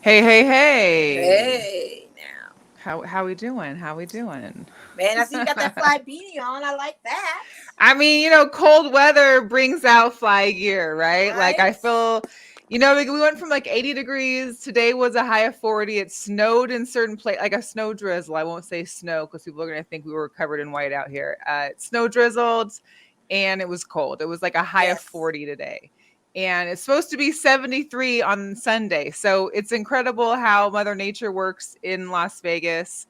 Hey, hey, hey. Hey, now. How we doing? How we doing? Man, I see you got that fly beanie on. I like that. I mean, cold weather brings out fly gear, right? Like Right? I feel, we went from like 80 degrees. Today was a high of 40. It snowed in certain places, like a snow drizzle. I won't say snow because people are going to think we were covered in white out here. It snow drizzled and it was cold. It was like a high of Yes. 40 today. And it's supposed to be 73 on Sunday. So it's incredible how Mother Nature works in Las Vegas.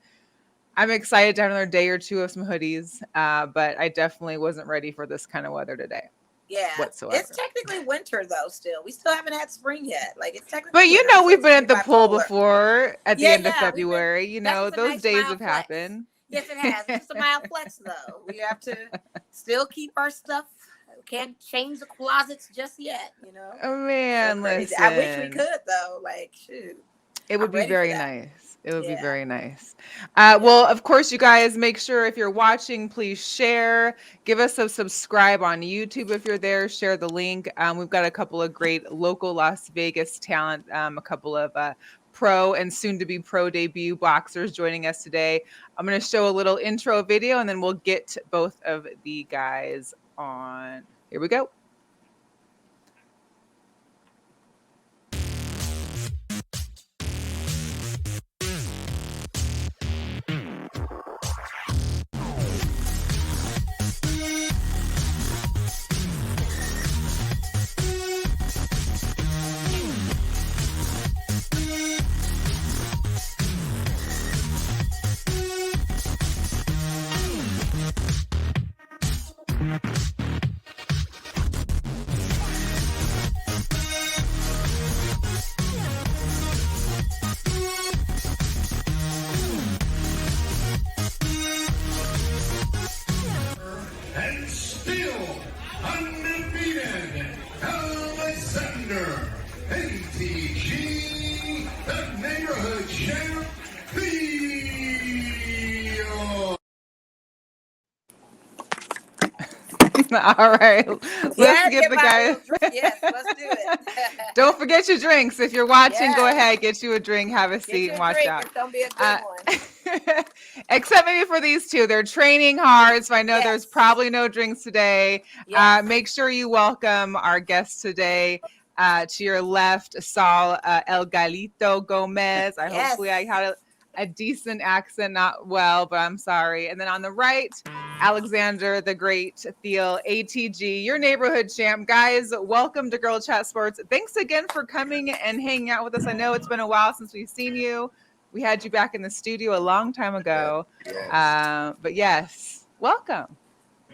I'm excited to have another day or two of some hoodies, but I definitely wasn't ready for this kind of weather today Yeah. It's whatsoever. technically winter, though, still. We still haven't had spring yet. Like, it's technically But winter until we've it's been going to at be the pool bipolar. before at the Yeah, end of yeah. We've been. February. That was a Those nice days mild have flex. happened. Yes, it has. It's just a mild flex, though. We have to still keep our stuff. Can't change the closets just yet. Oh So man, crazy. I wish we listen. could, though. Like, shoot. It would I'm be ready for very that. nice. It would be Yeah. very nice. Yeah. Well, of course, you guys make sure if you're watching, please share. Give us a subscribe on YouTube if you're there. Share the link. We've got a couple of great local Las Vegas talent, a couple of pro and soon to be pro debut boxers joining us today. I'm going to show a little intro video and then we'll get both of the guys on. Here we go. And still undefeated, Alexander ATG, the neighborhood champ, Thiel. All right. Let's Yeah, get get the my a guys. little drink. Yes, let's do it. Don't forget your drinks. If you're watching, go Yes. ahead, get you a drink, have a Get seat, you and a watch drink. out. It's gonna be a good Uh, one. except maybe for these two, they're training hard, so I know there's Yes. probably no drinks today. Yes. Make sure you welcome our guest today. To your left, Saul El Gallito Gomez. Yes. Hopefully I had a decent accent, not well, but I'm sorry. And then on the right, Alexander the Great Thiel, ATG, your neighborhood champ. Guys, welcome to Girl Chat Sports. Thanks again for coming and hanging out with us. I know it's been a while since we've seen you. We had you back in the studio a long time ago. Yes. But yes, welcome.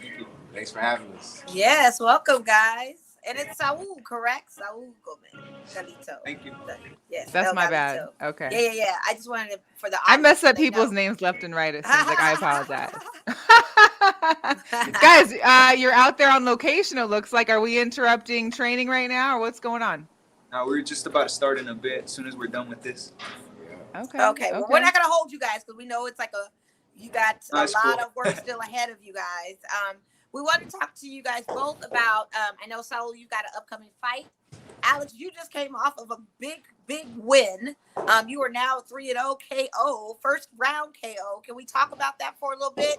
Thank you. Thanks for having us. Yes. Welcome, guys. And it's Saul, correct? Saul Gomez. Gallito. Thank you. Yes. That's El my bad. Galito. Okay. Yeah. I just wanted to, for the I audience, mess so up they people's know. names left and right. It seems like I apologize. Guys, you're out there on location, it looks like. Are we interrupting training right now or what's going on? No, we're just about to start in a bit as soon as we're done with this. Yeah. Okay. Okay. Well, we're not gonna hold you guys because we know it's like you got a That's lot cool. of work still ahead of you guys. We want to talk to you guys both about. I know Saul, you got an upcoming fight. Alex, you just came off of a big win. You are now 3-0 KO, first round KO. Can we talk about that for a little bit?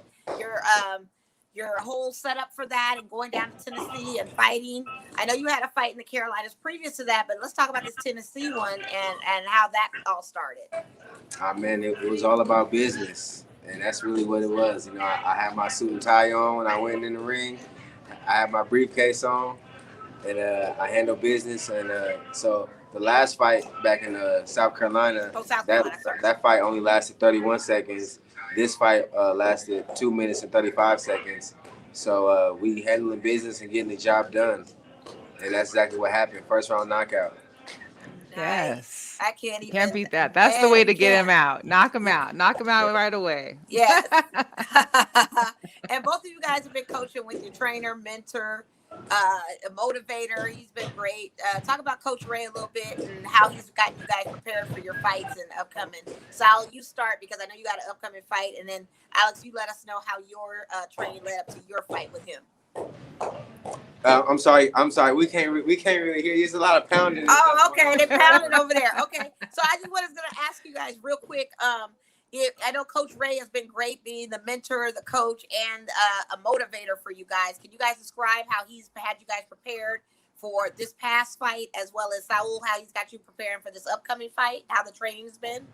Your whole setup for that and going down to Tennessee and fighting. I know you had a fight in the Carolinas previous to that, but let's talk about this Tennessee one and how that all started. Man, it was all about business, and that's really what it was. I had my suit and tie on when I went in the ring. I had my briefcase on, and I handled business. And so the last fight back in South Carolina, South Carolina, that fight only lasted 31 seconds. This fight lasted 2 minutes and 35 seconds. So we handling business and getting the job done, and that's exactly what happened. First round knockout. Yes. I can't even. Can't beat that. That's the way to get him out. Knock him out. Knock him out right away. Yes. And both of you guys have been coaching with your trainer, mentor, a motivator. He's been great. Talk about Coach Ray a little bit and how he's got you guys prepared for your fights and upcoming. Sal, you start because I know you got an upcoming fight. And then, Alex, you let us know how your training led up to your fight with him. I'm sorry. We can't really hear you. There's a lot of pounding. Oh, okay. They pounding over there. Okay. So I just was going to ask you guys real quick. I know Coach Ray has been great being the mentor, the coach, and a motivator for you guys. Can you guys describe how he's had you guys prepared for this past fight, as well as Saul, how he's got you preparing for this upcoming fight, how the training's been?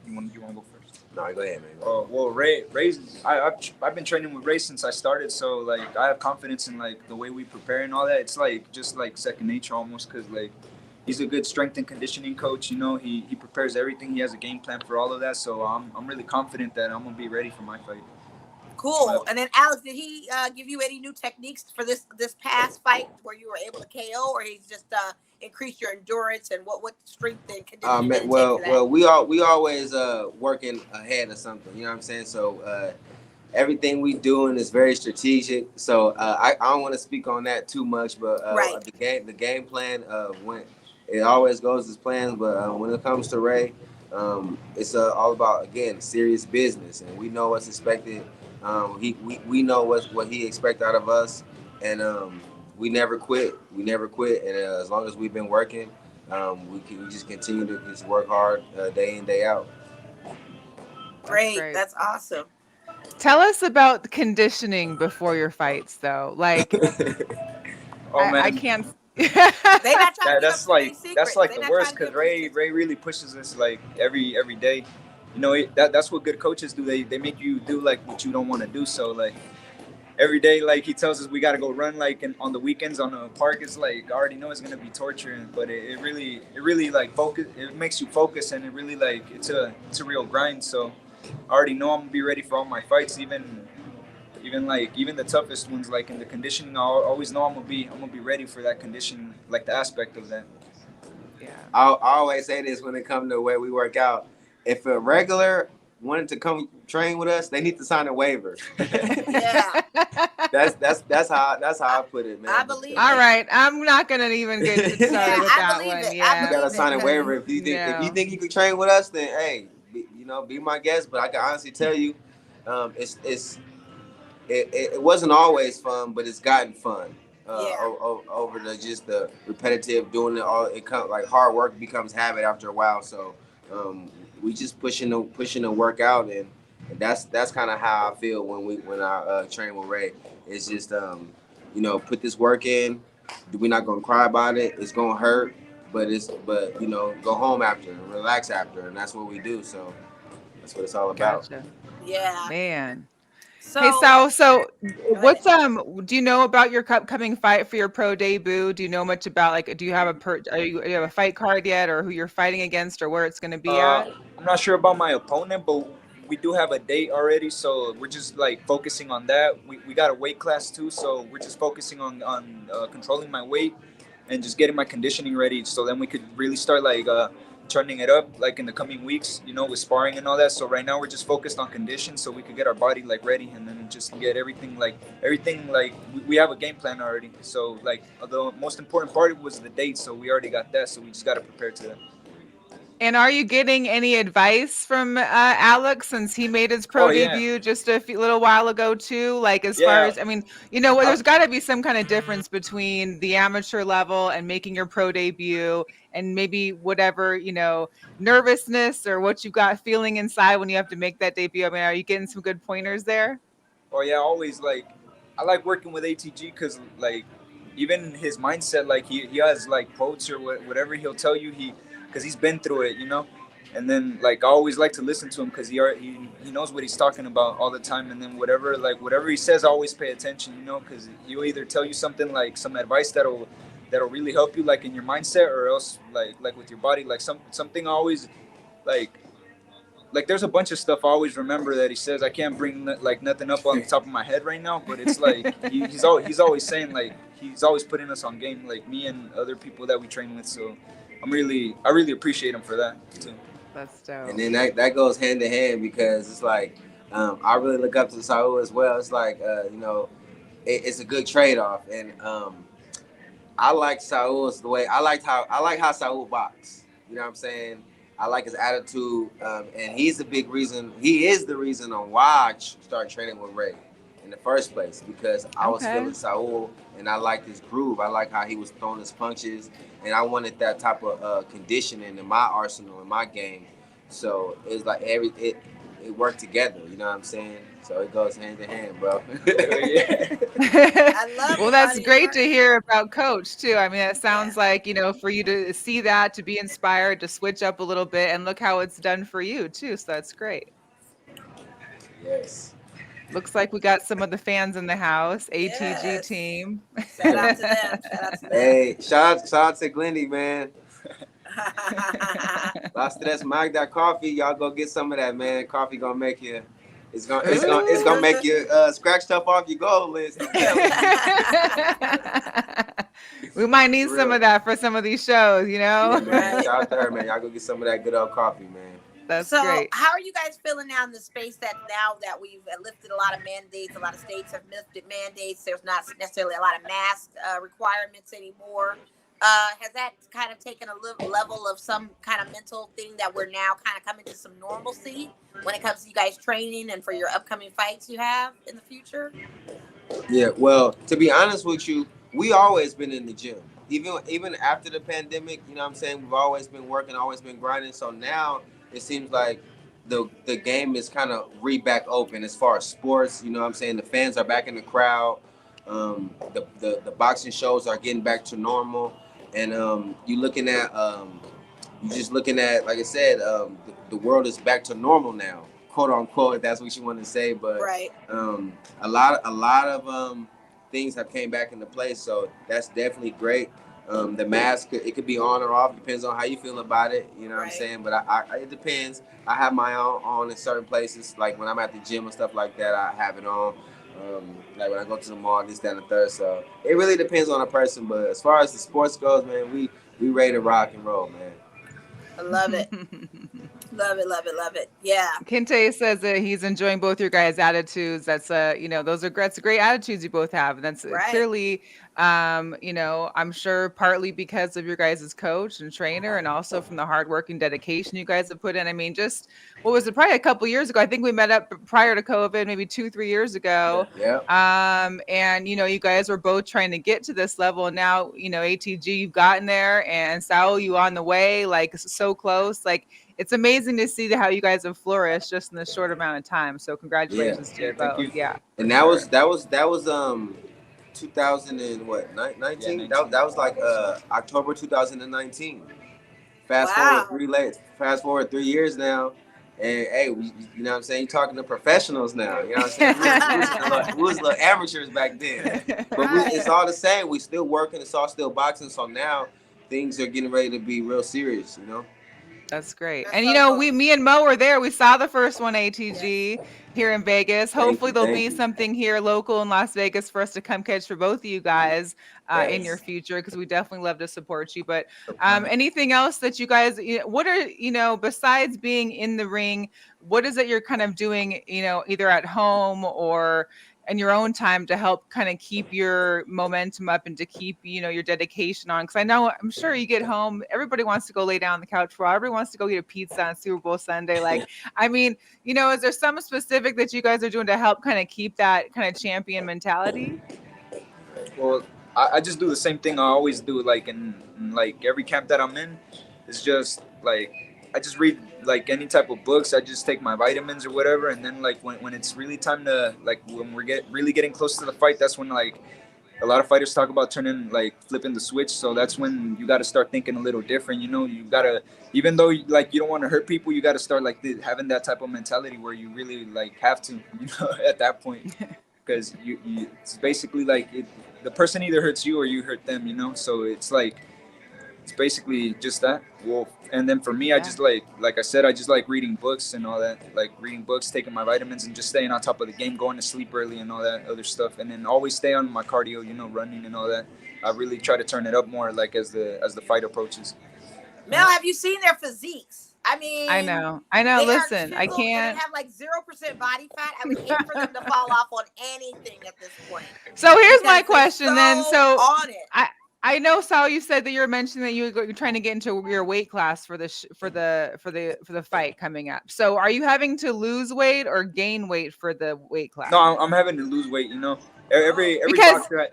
You want to go first? No, go ahead, man. Well, Ray's I've been training with Ray since I started, so like I have confidence in like the way we prepare and all that. It's like just like second nature almost, because like he's a good strength and conditioning coach. You know, he prepares everything. He has a game plan for all of that. So I'm really confident that I'm gonna be ready for my fight. Cool. And then Alex, did he give you any new techniques for this past fight where you were able to KO, or he's just increased your endurance, and what strength and conditioning? We always working ahead of something. You know what I'm saying? So everything we doing is very strategic. So I don't want to speak on that too much, but right. the game plan when it always goes as planned. But when it comes to Ray, it's all about, again, serious business, and we know what's expected. We know what he expects out of us, and we never quit. And as long as we've been working, we just continue to just work hard day in, day out. Great. That's awesome. Tell us about the conditioning before your fights, though. Like, oh man, I can't. They not trying that's like the worst, because Ray really pushes us like every day. You know, that's what good coaches do. They make you do like what you don't want to do. So like every day, like he tells us we got to go run like on the weekends on the park. It's like I already know it's gonna be torture, but it really like focus. It makes you focus, and it really like it's a real grind. So I already know I'm gonna be ready for all my fights, even the toughest ones. Like in the conditioning, I always know I'm gonna be ready for that condition, like the aspect of that. Yeah. I always say this when it comes to the way we work out. If a regular wanted to come train with us, they need to sign a waiver. Yeah. That's how I put it, man. I believe. All right, I'm not gonna even get started with that one. It. Yeah, you gotta sign a waiver if you think you can train with us. Then hey, be my guest. But I can honestly tell you, it wasn't always fun, but it's gotten fun. Over the repetitive doing it all. It comes like hard work becomes habit after a while. So we just pushing the work out, and that's kind of how I feel when I train with Ray. It's just put this work in. We're not gonna cry about it. It's gonna hurt, but go home after and relax after, and that's what we do. So that's what it's all about. Gotcha. Yeah, man. So, hey Saul, so what's do you know about your upcoming fight for your pro debut? Do you know much about, like, do you have you have a fight card yet, or who you're fighting against, or where it's going to be at? I'm not sure about my opponent, but we do have a date already, so we're just like focusing on that. We got a weight class too, so we're just focusing on controlling my weight and just getting my conditioning ready, so then we could really start like turning it up like in the coming weeks, with sparring and all that. So right now we're just focused on condition, so we could get our body like ready, and then just get everything like we have a game plan already. So like the most important part was the date, so we already got that, so we just got to prepare to that. And are you getting any advice from Alex, since he made his pro debut just a little while ago too? Like, as far as, I mean, there's got to be some kind of difference between the amateur level and making your pro debut, and maybe whatever, nervousness or what you got feeling inside when you have to make that debut. I mean, are you getting some good pointers there? Oh yeah, always. Like, I like working with ATG because like even his mindset, like he has like quotes or whatever he'll tell you, because he's been through it, and then like I always like to listen to him because he knows what he's talking about all the time. And then whatever he says, I always pay attention, because he'll either tell you something like some advice that'll really help you like in your mindset, or else like with your body, like something I always like there's a bunch of stuff I always remember that he says. I can't bring like nothing up on the top of my head right now, but it's like he's always saying, like, he's always putting us on game, like me and other people that we train with. So I really appreciate him for that too. That's dope. And then that goes hand in hand, because it's like I really look up to Saul as well. It's like it's a good trade-off, and I like Saul's the way I like how Saul boxes. You know what I'm saying? I like his attitude, and he is the reason on why I started training with Ray. in the first place because I was Okay. feeling Saul and I liked his groove. I like how he was throwing his punches, and I wanted that type of conditioning in my arsenal, in my game. So it's like it worked together. You know what I'm saying? So it goes hand in hand, bro. Yeah. I love Well, it, that's buddy. great to hear about Coach too. I mean, it sounds Yeah. like, for you to see that, to be inspired, to switch up a little bit, and look how it's done for you too. So that's great. Yes. Looks like we got some of the fans in the house, ATG Yes. team. Shout out to them. Shout out to them. Hey, shout out to Glendy, man. La Stress Magda coffee, y'all go get some of that, man. Coffee gonna make you. It's gonna make you scratch stuff off your goal list. I'm telling you. We might need For some real. of that for some of these shows, Yeah, man. Right. Shout out to her, man. Y'all go get some of that good old coffee, man. That's So, great. how are you guys feeling now in the space that now that we've lifted a lot of mandates, a lot of states have lifted mandates, there's not necessarily a lot of mask requirements anymore. Has that kind of taken a level of some kind of mental thing that we're now kind of coming to some normalcy when it comes to you guys training and for your upcoming fights you have in the future? Yeah, well, to be honest with you, we always been in the gym. Even after the pandemic, you know what I'm saying? We've always been working, always been grinding. So now it seems like the game is kind of back open as far as sports, you know what I'm saying? The fans are back in the crowd. The boxing shows are getting back to normal. And you just looking at, like I said, the world is back to normal now, quote unquote, if that's what you want to say. But Right. a lot of things have came back into place, so that's definitely great. The mask, it could be on or off, depends on how you feel about it. You know what I'm Right. saying? But it depends. I have my own on in certain places, like when I'm at the gym and stuff like that. I have it on. Like when I go to the mall, this, that, and the third. So it really depends on a person. But as far as the sports goes, man, we ready to rock and roll, man. I love it. Love it, love it, love it. Yeah. Kente says that he's enjoying both your guys' attitudes. That's that's great attitudes you both have. And that's Right. clearly I'm sure partly because of your guys' coach and trainer, and also from the hard work and dedication you guys have put in. I mean, just what was it, probably a couple years ago? I think we met up prior to COVID, maybe 2-3 years ago. Yeah. And you guys were both trying to get to this level. And now, ATG, you've gotten there, and Saul, you on the way, like so close. Like, it's amazing to see how you guys have flourished just in this short amount of time. So congratulations to you Thank both. you. Yeah. And that was 2000 and what, 19? Yeah, That was like October 2019. Fast Wow. forward 3 years now, and hey, you know what I'm saying? You're talking to professionals now. You know what I'm saying? We was little amateurs back then, but it's all the same. We still working. It's all still boxing. So now things are getting ready to be real serious. That's great. That's And so cool. me and Mo were there. We saw the first one, ATG, here in Vegas. Hopefully there'll be Thank you. something here local in Las Vegas for us to come catch for both of you guys in your Yes. future, because we definitely love to support you. But anything else that you guys, what are, besides being in the ring, what is it you're kind of doing, either at home or in your own time to help kind of keep your momentum up and to keep, your dedication on? Because I'm sure you get home, everybody wants to go lay down on the couch for a while. Everybody wants to go eat a pizza on Super Bowl Sunday. Like, I mean, is there something specific that you guys are doing to help kind of keep that kind of champion mentality? Well, I just do the same thing I always do. Like in like every camp that I'm in, it's just like I just read like any type of books. I just take my vitamins or whatever, and then like when it's really time to, like, when we're really getting close to the fight, that's when like a lot of fighters talk about flipping the switch. So that's when you got to start thinking a little different. You gotta, even though like you don't want to hurt people, you got to start like having that type of mentality where you really like have to, at that point, because you it's basically like the person either hurts you or you hurt them. So it's like, it's basically just that. Well, and then for me, I just like I said, I just like reading books and all that, like reading books, taking my vitamins, and just staying on top of the game, going to sleep early and all that other stuff, and then always stay on my cardio, running and all that. I really try to turn it up more, like as the fight approaches. Mel, have you seen their physiques? I mean, I know. they Listen, are I chiseled, can't. and they have like 0% body fat. I would hate for them to fall off on anything at this point. So here's my Because they're question then. So on it. I know, Sal, you said that you were mentioning that you're trying to get into your weight class for the for the fight coming up. So, are you having to lose weight or gain weight for the weight No, class? I'm having to lose weight. You know, every Because boxer.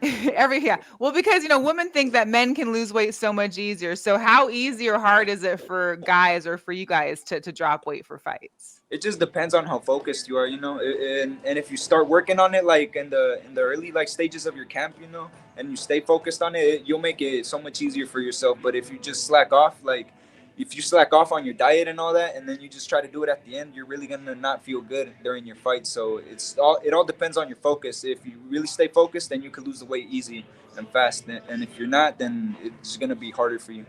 yeah, well, because women think that men can lose weight so much easier. So, how easy or hard is it for guys or for you guys to drop weight for fights? It just depends on how focused you are, you know, and if you start working on it like in the early like stages of your camp, you know, and you stay focused on it, you'll make it so much easier for yourself. But if you just slack off, like if you slack off on your diet and all that, and then you just try to do it at the end, you're really gonna not feel good during your fight. So it all depends on your focus. If you really stay focused, then you can lose the weight easy and fast, and if you're not, then it's gonna be harder for you.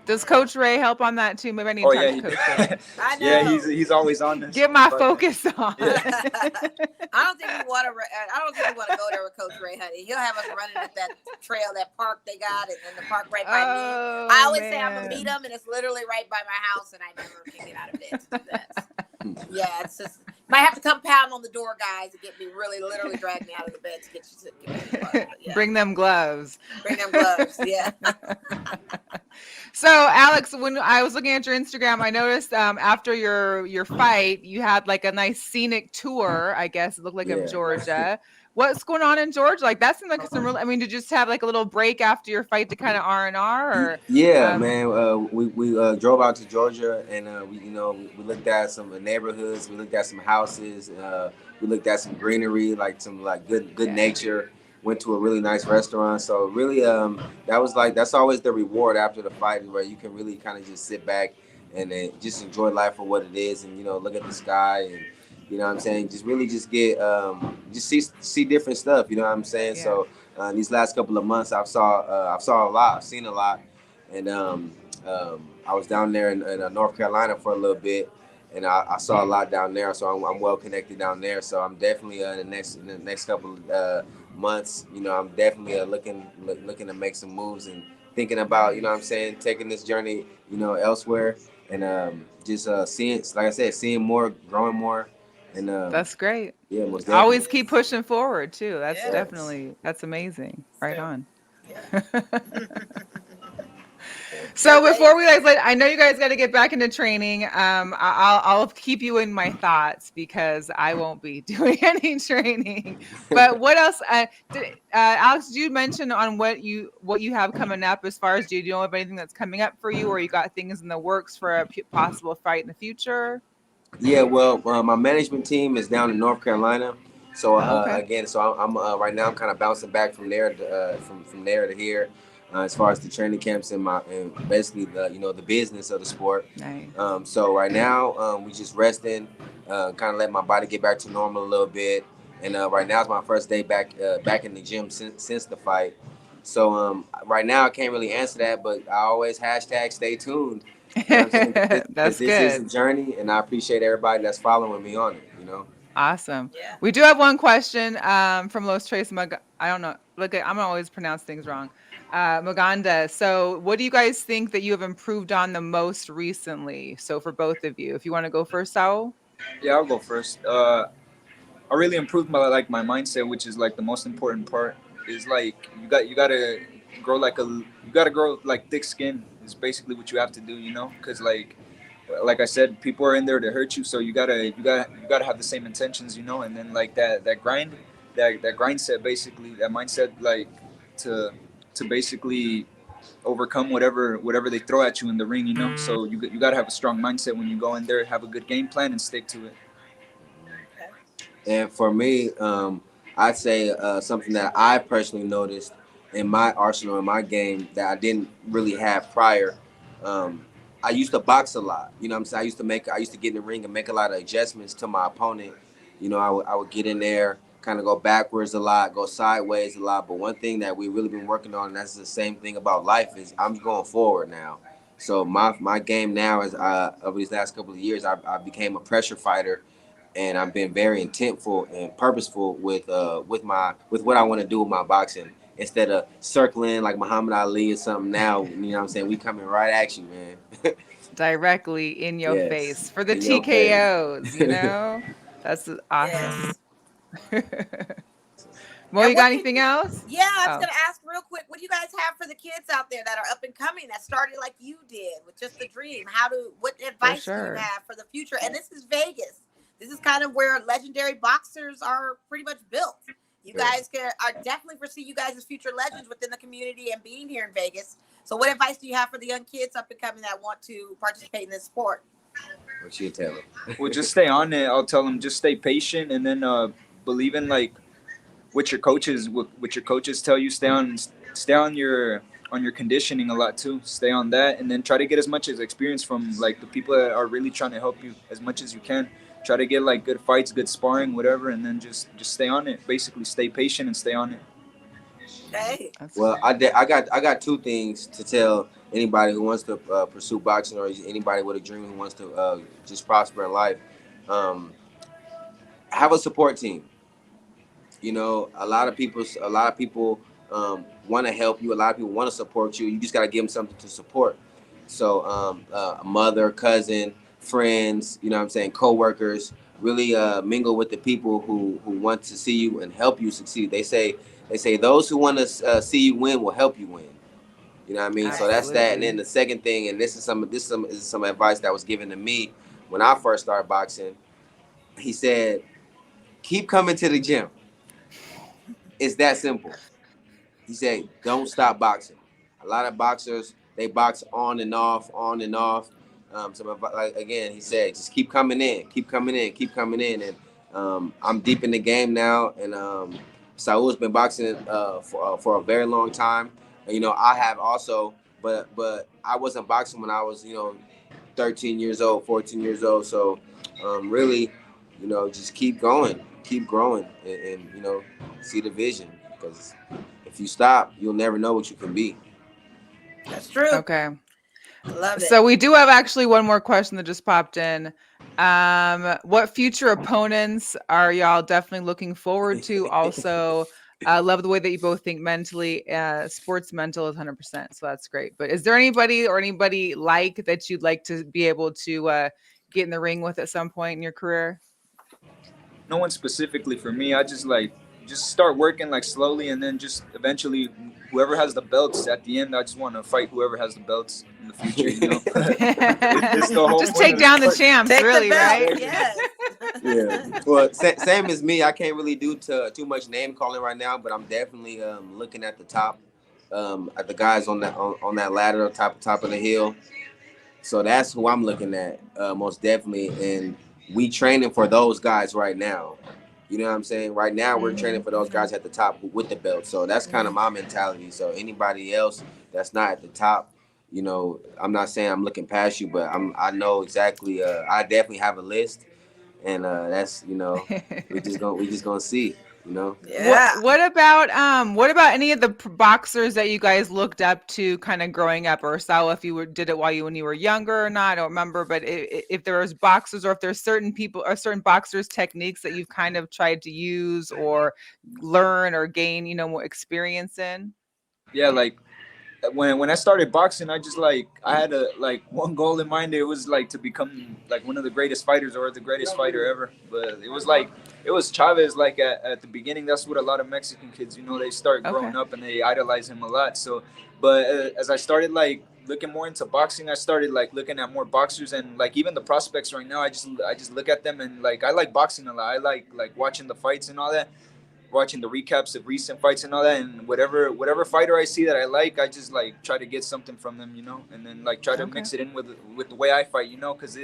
Does Coach Ray help on that too? Maybe I need Oh to talk yeah, to Coach Ray. I yeah, know. he's always on this. Get my But, focus on. yeah. I don't think we want to. I don't think we want to go there with Coach Ray, honey. He'll have us running at that trail, that park they got, and then the park right by Oh, me. I always say I'm gonna man. meet him, and it's literally right by my house, and I never can get out of bed to do that. Yeah, it's just might have to come pound on the door, guys, to get me really, literally drag me out of the bed to get you to get me to the park. But yeah. Bring them gloves. Bring them gloves. Yeah. So, Alex, when I was looking at your Instagram, I noticed after your fight, you had like a nice scenic tour. I guess it looked like of Yeah. Georgia. What's going on in Georgia? Like that seemed like some real. I mean, did you just have like a little break after your fight to kind of R&R, or Yeah, man. We drove out to Georgia, and we looked at some neighborhoods. We looked at some houses. We looked at some greenery, like some like good nature. Went to a really nice restaurant. So really, that's always the reward after the fight, where you can really kind of just sit back and just enjoy life for what it is, and look at the sky, and what I'm saying, just really just get just see different stuff. You know what I'm saying? Yeah. So these last couple of months, I've saw a lot. I've seen a lot, and I was down there in North Carolina for a little bit, and I saw a lot down there. So I'm well connected down there. So I'm definitely in the next couple months, I'm definitely looking to make some moves and thinking about, what I'm saying, taking this journey, elsewhere, and just seeing, like I said, seeing more, growing more, and that's great. yeah, most definitely. Always keep pushing forward too. That's Yes. definitely that's amazing. Right on. Yeah. So before we I know you guys got to get back into training. I'll keep you in my thoughts because I won't be doing any training. But what else? Alex, did you mention on what you have coming up as far as do you know of anything that's coming up for you, or you got things in the works for a possible fight in the future? Yeah, well, my management team is down in North Carolina. So Okay. again, so I'm right now I'm kind of bouncing back from there from there to here, as far as the training camps and basically the business of the sport. Nice. So right now we just resting, kind of let my body get back to normal a little bit. And right now is my first day back in the gym since the fight. So right now I can't really answer that, but I always hashtag stay tuned. You know what I'm saying? That's this good. is a journey, and I appreciate everybody that's following me on it. Awesome. Yeah. We do have one question from Los Tres I don't know. Look, I'm always pronounce things wrong. Maganda. So, what do you guys think that you have improved on the most recently? So, for both of you, if you want to go first, Saul. Yeah, I'll go first. I really improved my mindset, which is like the most important part. Is like you gotta grow like thick skin. Is basically what you have to do, because like I said, people are in there to hurt you, so you gotta have the same intentions, and then like that grind, that grind set, basically that mindset, like to basically overcome whatever they throw at you in the ring. So you gotta have a strong mindset when you go in there, have a good game plan, and stick to it. And for me, I'd say something that I personally noticed in my arsenal, in my game, that I didn't really have prior. I used to box a lot. You know what I'm saying? I used to get in the ring and make a lot of adjustments to my opponent. I would get in there, kind of go backwards a lot, go sideways a lot. But one thing that we really been working on, and that's the same thing about life, is I'm going forward now. So my game now is over these last couple of years, I became a pressure fighter. And I've been very intentful and purposeful with what I want to do with my boxing. Instead of circling like Muhammad Ali or something now, you know what I'm saying? We coming right at you, man. Directly in your Yes, face for the in your face. TKOs, That's awesome. Yes. Well, And you got what can anything you? else? Yeah, I was Oh, gonna ask real quick. What do you guys have for the kids out there that are up and coming that started like you did with just a dream? What for advice do you sure. have for the future? And this is Vegas. This is kind of where legendary boxers are pretty much built. You Yeah. guys are definitely foresee you guys as future legends within the community and being here in Vegas. So, what advice do you have for the young kids up and coming that want to participate in this sport? What you tell them? Well, just stay on it. I'll tell them just stay patient, and then believe in like what your coaches tell you. Stay on your conditioning a lot too. Stay on that, and then try to get as much as experience from like the people that are really trying to help you as much as you can. Try to get like good fights, good sparring, whatever, and then just stay on it. Basically, stay patient and stay on it. Okay. That's Well, great. I got two things to tell anybody who wants to pursue boxing, or anybody with a dream who wants to just prosper in life. Um, have a support team. You know, a lot of people want to help you. A lot of people want to support you. You just got to give them something to support. So, a mother, cousin, friends, you know what I'm saying, coworkers, really mingle with the people who want to see you and help you succeed. They say those who want to see you win will help you win. You know what I mean? So that's that. And then Absolutely. the second thing, and this is some advice that was given to me when I first started boxing. He said, keep coming to the gym. It's that simple. He said, don't stop boxing. A lot of boxers, they box on and off, on and off. Like again, he said, just keep coming in, keep coming in, keep coming in. And I'm deep in the game now, and Saul's been boxing for a very long time. And, you know, I have also, but I wasn't boxing when I was 13 years old, 14 years old. So really, just keep going, keep growing, and see the vision, because if you stop, you'll never know what you can be. That's true. Okay. I love it. So we do have actually one more question that just popped in. What future opponents are y'all definitely looking forward to? Also, love the way that you both think mentally. Sports mental is 100%, so that's great. But is there anybody like that you'd like to be able to get in the ring with at some point in your career? No one specifically for me. I just start working like slowly, and then just eventually whoever has the belts at the end. I just want to fight whoever has the belts in the future. You know, it's the whole Just point take of the down the sport. champs, Take the really, belt. right? Yes. Yeah. Well, same as me. I can't really do too much name calling right now, but I'm definitely looking at the top, at the guys on that ladder, top of the hill. So that's who I'm looking at, most definitely. And we training for those guys right now. You know what I'm saying? Right now, we're training for those guys at the top with the belt. So that's kind of my mentality. So anybody else that's not at the top, I'm not saying I'm looking past you, but I know exactly. I definitely have a list, and that's we just gonna see. You know. Yeah. What about any of the boxers that you guys looked up to kind of growing up, or Saul, if you did it when you were younger or not, I don't remember, but if there was boxers, or if there's certain people or certain boxers techniques that you've kind of tried to use or learn or gain, more experience in. Yeah, like when I started boxing, I had a like one goal in mind. It was like to become like one of the greatest fighters or the greatest fighter ever. But it was Chavez. Like at the beginning, that's what a lot of Mexican kids, they start Okay. growing up and they idolize him a lot. So, but as I started like looking more into boxing, I started like looking at more boxers, and like even the prospects right now. I just look at them, and like I like boxing a lot. I like watching the fights and all that, watching the recaps of recent fights and all that, and whatever fighter I see that I like, I just like try to get something from them, and then like try to Okay. mix it in with the way I fight, because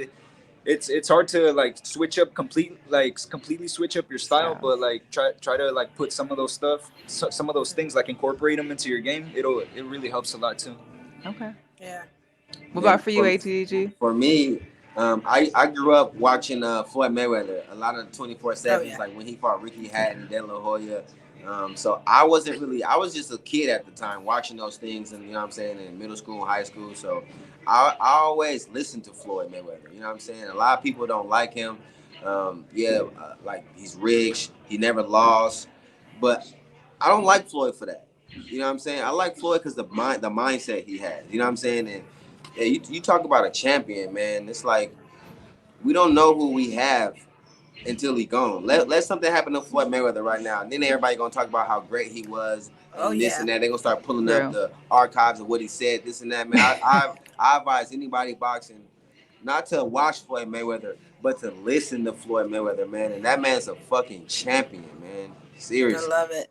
it's hard to like switch up completely switch up your style, Styles. but like try to like put some of some of those things, like incorporate them into your game. It really helps a lot too. Okay. Yeah. What And about for you, ATG? for me, I grew up watching Floyd Mayweather, a lot of the Oh 24/7s, yeah. like when he fought Ricky Hatton, De La Hoya. So I was just a kid at the time watching those things, and you know what I'm saying, in middle school, high school. So I always listened to Floyd Mayweather. You know what I'm saying? A lot of people don't like him. Like he's rich, he never lost, but I don't like Floyd for that. You know what I'm saying? I like Floyd because the mindset he has. You know what I'm saying? And yeah, you talk about a champion, man. It's like we don't know who we have until he gone. Let something happen to Floyd Mayweather right now, and then everybody gonna talk about how great he was and this and that. They gonna start pulling up the archives of what he said, this and that. Man, I advise anybody boxing not to watch Floyd Mayweather, but to listen to Floyd Mayweather, man. And that man's a fucking champion, man. Seriously. I love it.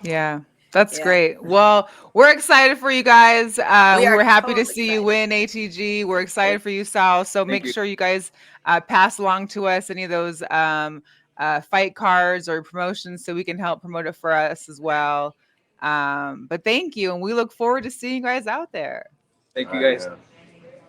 Yeah. That's great. Well, we're excited for you guys. We're happy to see you win ATG. We're excited for you, Saul. So make sure you guys pass along to us any of those fight cards or promotions so we can help promote it for us as well. But thank you. And we look forward to seeing you guys out there. Thank you, guys.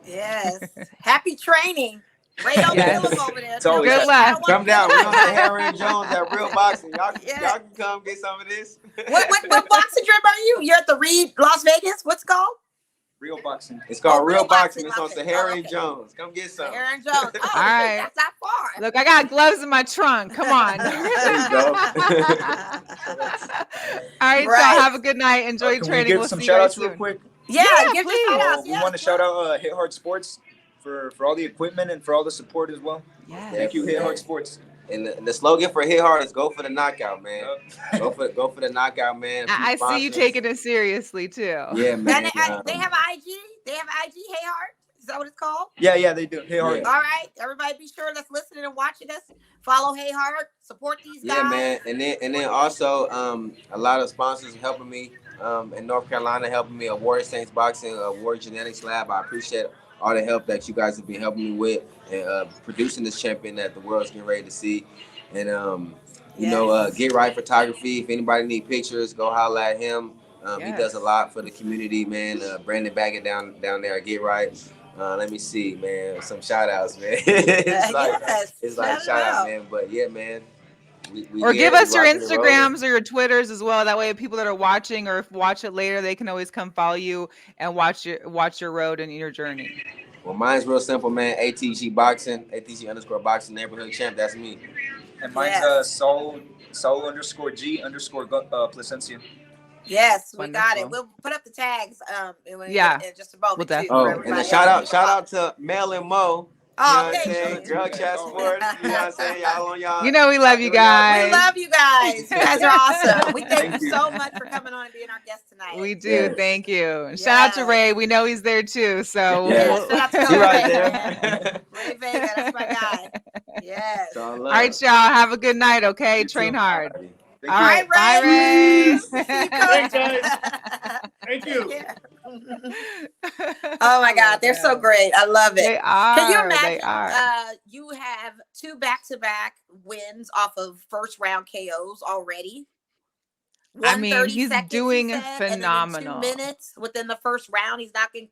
Yes. Happy training. Ray, don't kill him over there. Good luck. Come down. We're on the Harry Jones at Real Boxing. Y'all can come get some of this. What boxing gym are you? You're at the Reed, Las Vegas? What's it called? Real Boxing. It's called Real Boxing. It's on Sahara and Jones. Come get some. Sahara and Jones. Oh, all right. That's not far. Look, I got gloves in my trunk. Come on. There you go. All right, so have a good night. Enjoy training. We'll some shout outs real quick. Yeah, give me shout outs. We want to shout out Hit Hard Sports for all the equipment and for all the support as well. Yeah. Thank you, Hit Hard Sports. And the slogan for Hit Hard is "Go for the knockout, man." Go for the knockout, man. I see you taking it seriously too. Yeah, man. And they have IG. They have IG. Hey Hard. Is that what it's called? Yeah, they do. Hey Hard. All right, everybody, be sure that's listening and watching us. Follow Hey Hard. Support these guys. Yeah, man. And then also a lot of sponsors helping me in North Carolina, helping me. Warrior Saints Boxing, Warrior Genetics Lab. I appreciate all the help that you guys have been helping me with and producing this champion that the world's getting ready to see. And you know, Get Right Photography. If anybody need pictures, go holler at him. He does a lot for the community, man. Brandon Baggett down there at Get Right. Let me see, man. Some shout outs, man. it's like shout out, man. But yeah, man. Or give us your Instagrams or your Twitters as well. That way, people that are watching or watch it later, they can always come follow you and watch your road and your journey. Well, mine's real simple, man. ATG Boxing, ATG_Boxing Neighborhood Champ. That's me. And mine's Saul _G _ Placencia. Yes, we got it. We'll put up the tags. In just a moment. And a shout out to Mel and Mo. Oh, you know what I'm saying? GirlChatSports. You know what I'm saying? Y'all on y'all. You know we love you guys. We love you guys. You guys are awesome. We thank you so much for coming on and being our guest tonight. We do. Yes. Thank you. And shout out to Ray. We know he's there too. So shout out to Ray. Right there. Ray Vega, that's my guy. Yes. All right, y'all. Have a good night. Okay. Train hard. All right, Ray. Bye, Ray. Thanks, guys. Thank you. Oh my God, they're so great. I love it. They are. Can you imagine? You have 2 back-to-back wins off of first round KOs already. I mean, he's doing phenomenal. And then in 2 minutes within the first round, he's knocking.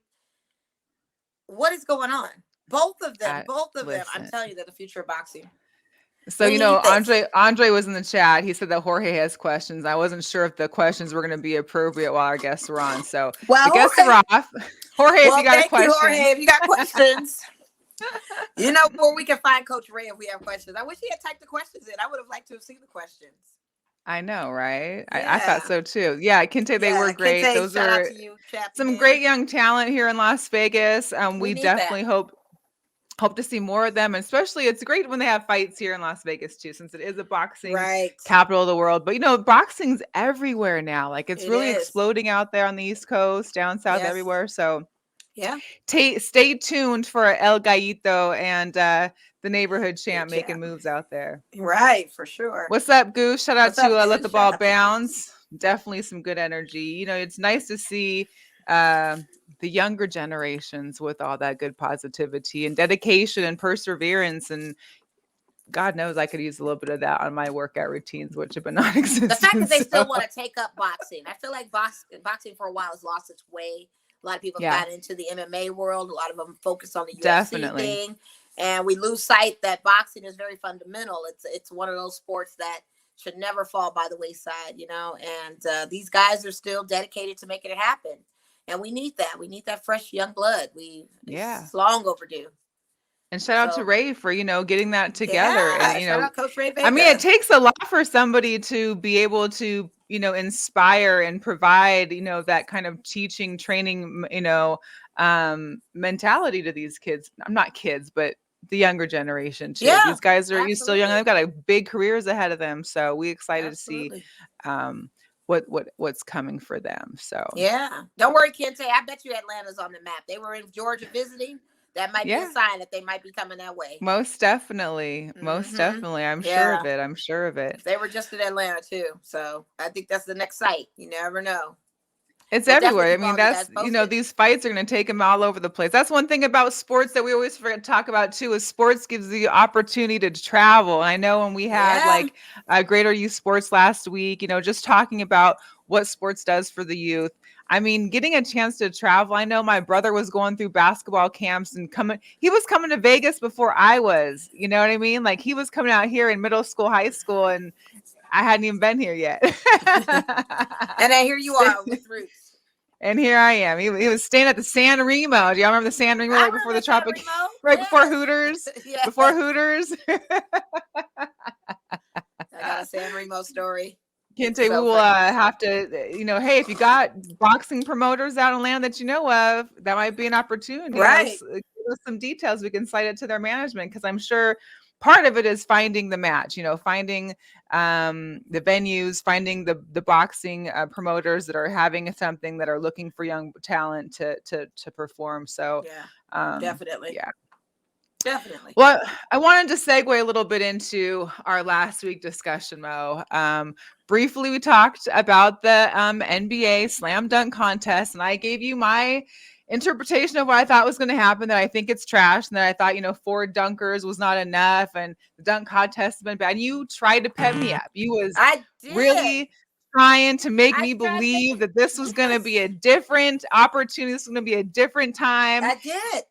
What is going on? Both of them. I'm telling you, they're the future of boxing. So, you know, Andre was in the chat. He said that Jorge has questions. I wasn't sure if the questions were going to be appropriate while our guests were on. So the guests are off. Jorge, if you got a question. Jorge, if you got questions. You know where we can find Coach Ray if we have questions. I wish he had typed the questions in. I would have liked to have seen the questions. I know, right? Yeah. I thought so too. Yeah, Kente, they were great. Kente, those are some great young talent here in Las Vegas. We definitely hope to see more of them, and especially it's great when they have fights here in Las Vegas too, since it is a boxing capital of the world. But you know, boxing's everywhere now. Like it's really exploding out there on the East Coast, down south, everywhere. So stay tuned for El Gallito and the neighborhood champ making moves out there. Right, for sure. What's up, Goose? Shout out to Let the Ball Bounce. Definitely some good energy. You know, it's nice to see the younger generations with all that good positivity and dedication and perseverance. And God knows I could use a little bit of that on my workout routines, which have been non-existent. The fact that they still want to take up boxing. I feel like boxing for a while has lost its way. A lot of people got into the MMA world. A lot of them focus on the UFC thing. And we lose sight that boxing is very fundamental. It's one of those sports that should never fall by the wayside, you know. And these guys are still dedicated to making it happen. And we need that. We need that fresh young blood. It's long overdue. And shout out to Ray for, you know, getting that together. And, you know, shout out Coach Ray Vega. I mean, it takes a lot for somebody to be able to, you know, inspire and provide, you know, that kind of teaching, training, you know, mentality to these kids. I'm not kids, but the younger generation too. Yeah, These guys are still young. absolutely. They've got a big careers ahead of them. So we excited Absolutely. to see what's coming for them. So Yeah. Don't worry, Kente. I bet you Atlanta's on the map. They were in Georgia visiting. That might be a yeah, sign that they might be coming that way. most definitely. Most Mhm. definitely. I'm sure Yeah. of it. I'm sure of it. They were just in Atlanta too. So I think that's the next site. You never know. It's We'll everywhere. definitely I keep mean, all you guys that's, you know, posted. these fights are going to take them all over the place. That's one thing about sports that we always forget to talk about too, is sports gives the opportunity to travel. I know when we had Yeah. like Greater Youth Sports last week, you know, just talking about what sports does for the youth. I mean, getting a chance to travel. I know my brother was going through basketball camps and he was coming to Vegas before I was, you know what I mean? Like he was coming out here in middle school, high school, and I hadn't even been here yet. And then here you are with Roots. And here I am. He was staying at the San Remo. Do y'all remember the San Remo right before the Tropic? Right before Hooters? Yes. Before Hooters? I got a San Remo story. Kente, we will have to, you know, hey, if you got boxing promoters out in Atlanta that you know of, that might be an opportunity. Right. Give us some details. We can cite it to their management, because I'm sure part of it is finding the match, you know, finding the venues, finding the boxing promoters that are having something, that are looking for young talent to perform. So yeah, definitely. Yeah. Definitely. Well, I wanted to segue a little bit into our last week discussion, Mo. Briefly, we talked about the NBA slam dunk contest, and I gave you my interpretation of what I thought was going to happen, that I think it's trash, and that I thought, you know, 4 dunkers was not enough, and the dunk contest has been bad. And you tried to pep me up. You was really trying to make me believe that this was going to be a different opportunity. This was going to be a different time. I did.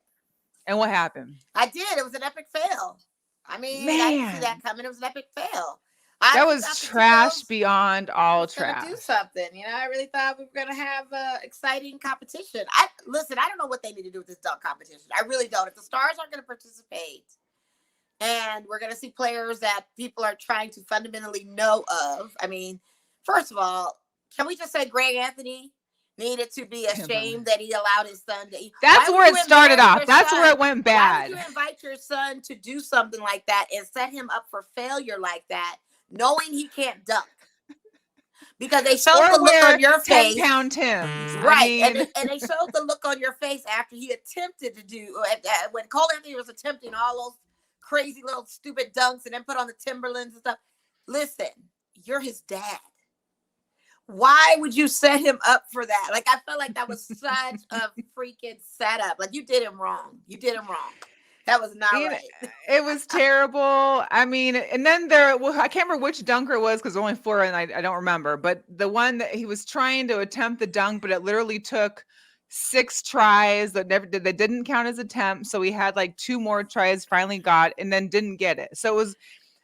And what happened? I did. It was an epic fail. I mean, I didn't see that coming. It was an epic fail. That was trash beyond all trash. Do something, you know. I really thought we were going to have exciting competition. I don't know what they need to do with this dunk competition. I really don't. If the stars aren't going to participate, and we're going to see players that people are trying to fundamentally know of. I mean, first of all, can we just say Greg Anthony needed to be ashamed that he allowed his son to eat? That's where it started off. That's where it went bad. Why would you invite your son to do something like that and set him up for failure like that, knowing he can't dunk? Because they showed the look on your face. 10-pound Timbs. Right. I mean, and they showed the look on your face after he attempted to do, when Cole Anthony was attempting all those crazy little stupid dunks and then put on the Timberlands and stuff. Listen, you're his dad. Why would you set him up for that? Like, I felt like that was such a freaking setup. Like, you did him wrong. You did him wrong. That was not right. It was terrible. I mean, and then I can't remember which dunker it was, because there were only 4 and I don't remember. But the one that he was trying to attempt the dunk, but it literally took 6 tries that didn't count as attempts. So he had like 2 more tries, finally got, and then didn't get it. So it was,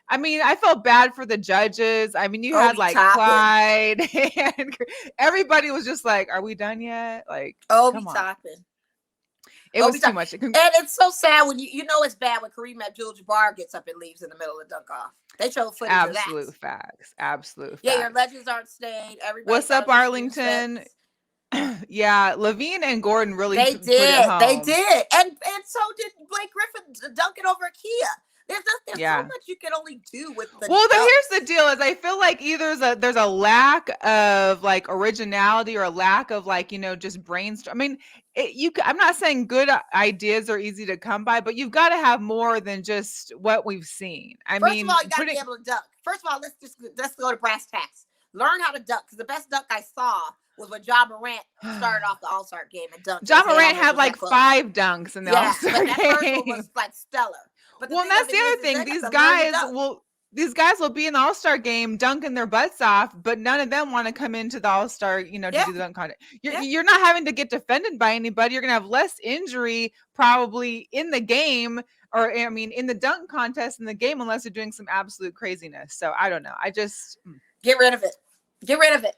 I mean, I felt bad for the judges. I mean, you had like Clyde, and everybody was just like, "Are we done yet?" Like, Obi Toppin. It was too much. And it's so sad when you know it's bad when Kareem Abdul-Jabbar gets up and leaves in the middle of the dunk off. They show footage of that. Absolute facts. Absolute yeah, facts. your legends aren't staying. Everybody. What's up, Arlington? Yeah, Levine and Gordon really They put it home. They did. And so did Blake Griffin dunking over Kia. There's so much you can only do with the here's the deal: is I feel like either there's a lack of like originality, or a lack of like, you know, just brainstorm. I mean, I'm not saying good ideas are easy to come by, but you've got to have more than just what we've seen. First of all, you got to be able to dunk. First of all, let's go to brass tacks. Learn how to dunk, because the best dunk I saw was when John Morant started off the All-Star game and dunked. John Morant had like 5 dunks in the All-Star game. That first one was like stellar. Well, that's the other thing. These guys will be in the All-Star game dunking their butts off, but none of them want to come into the All-Star, you know, to do the dunk contest. You're not having to get defended by anybody. You're gonna have less injury probably in the game, or I mean, in the dunk contest in the game, unless you're doing some absolute craziness. So I don't know. I just get rid of it. Get rid of it.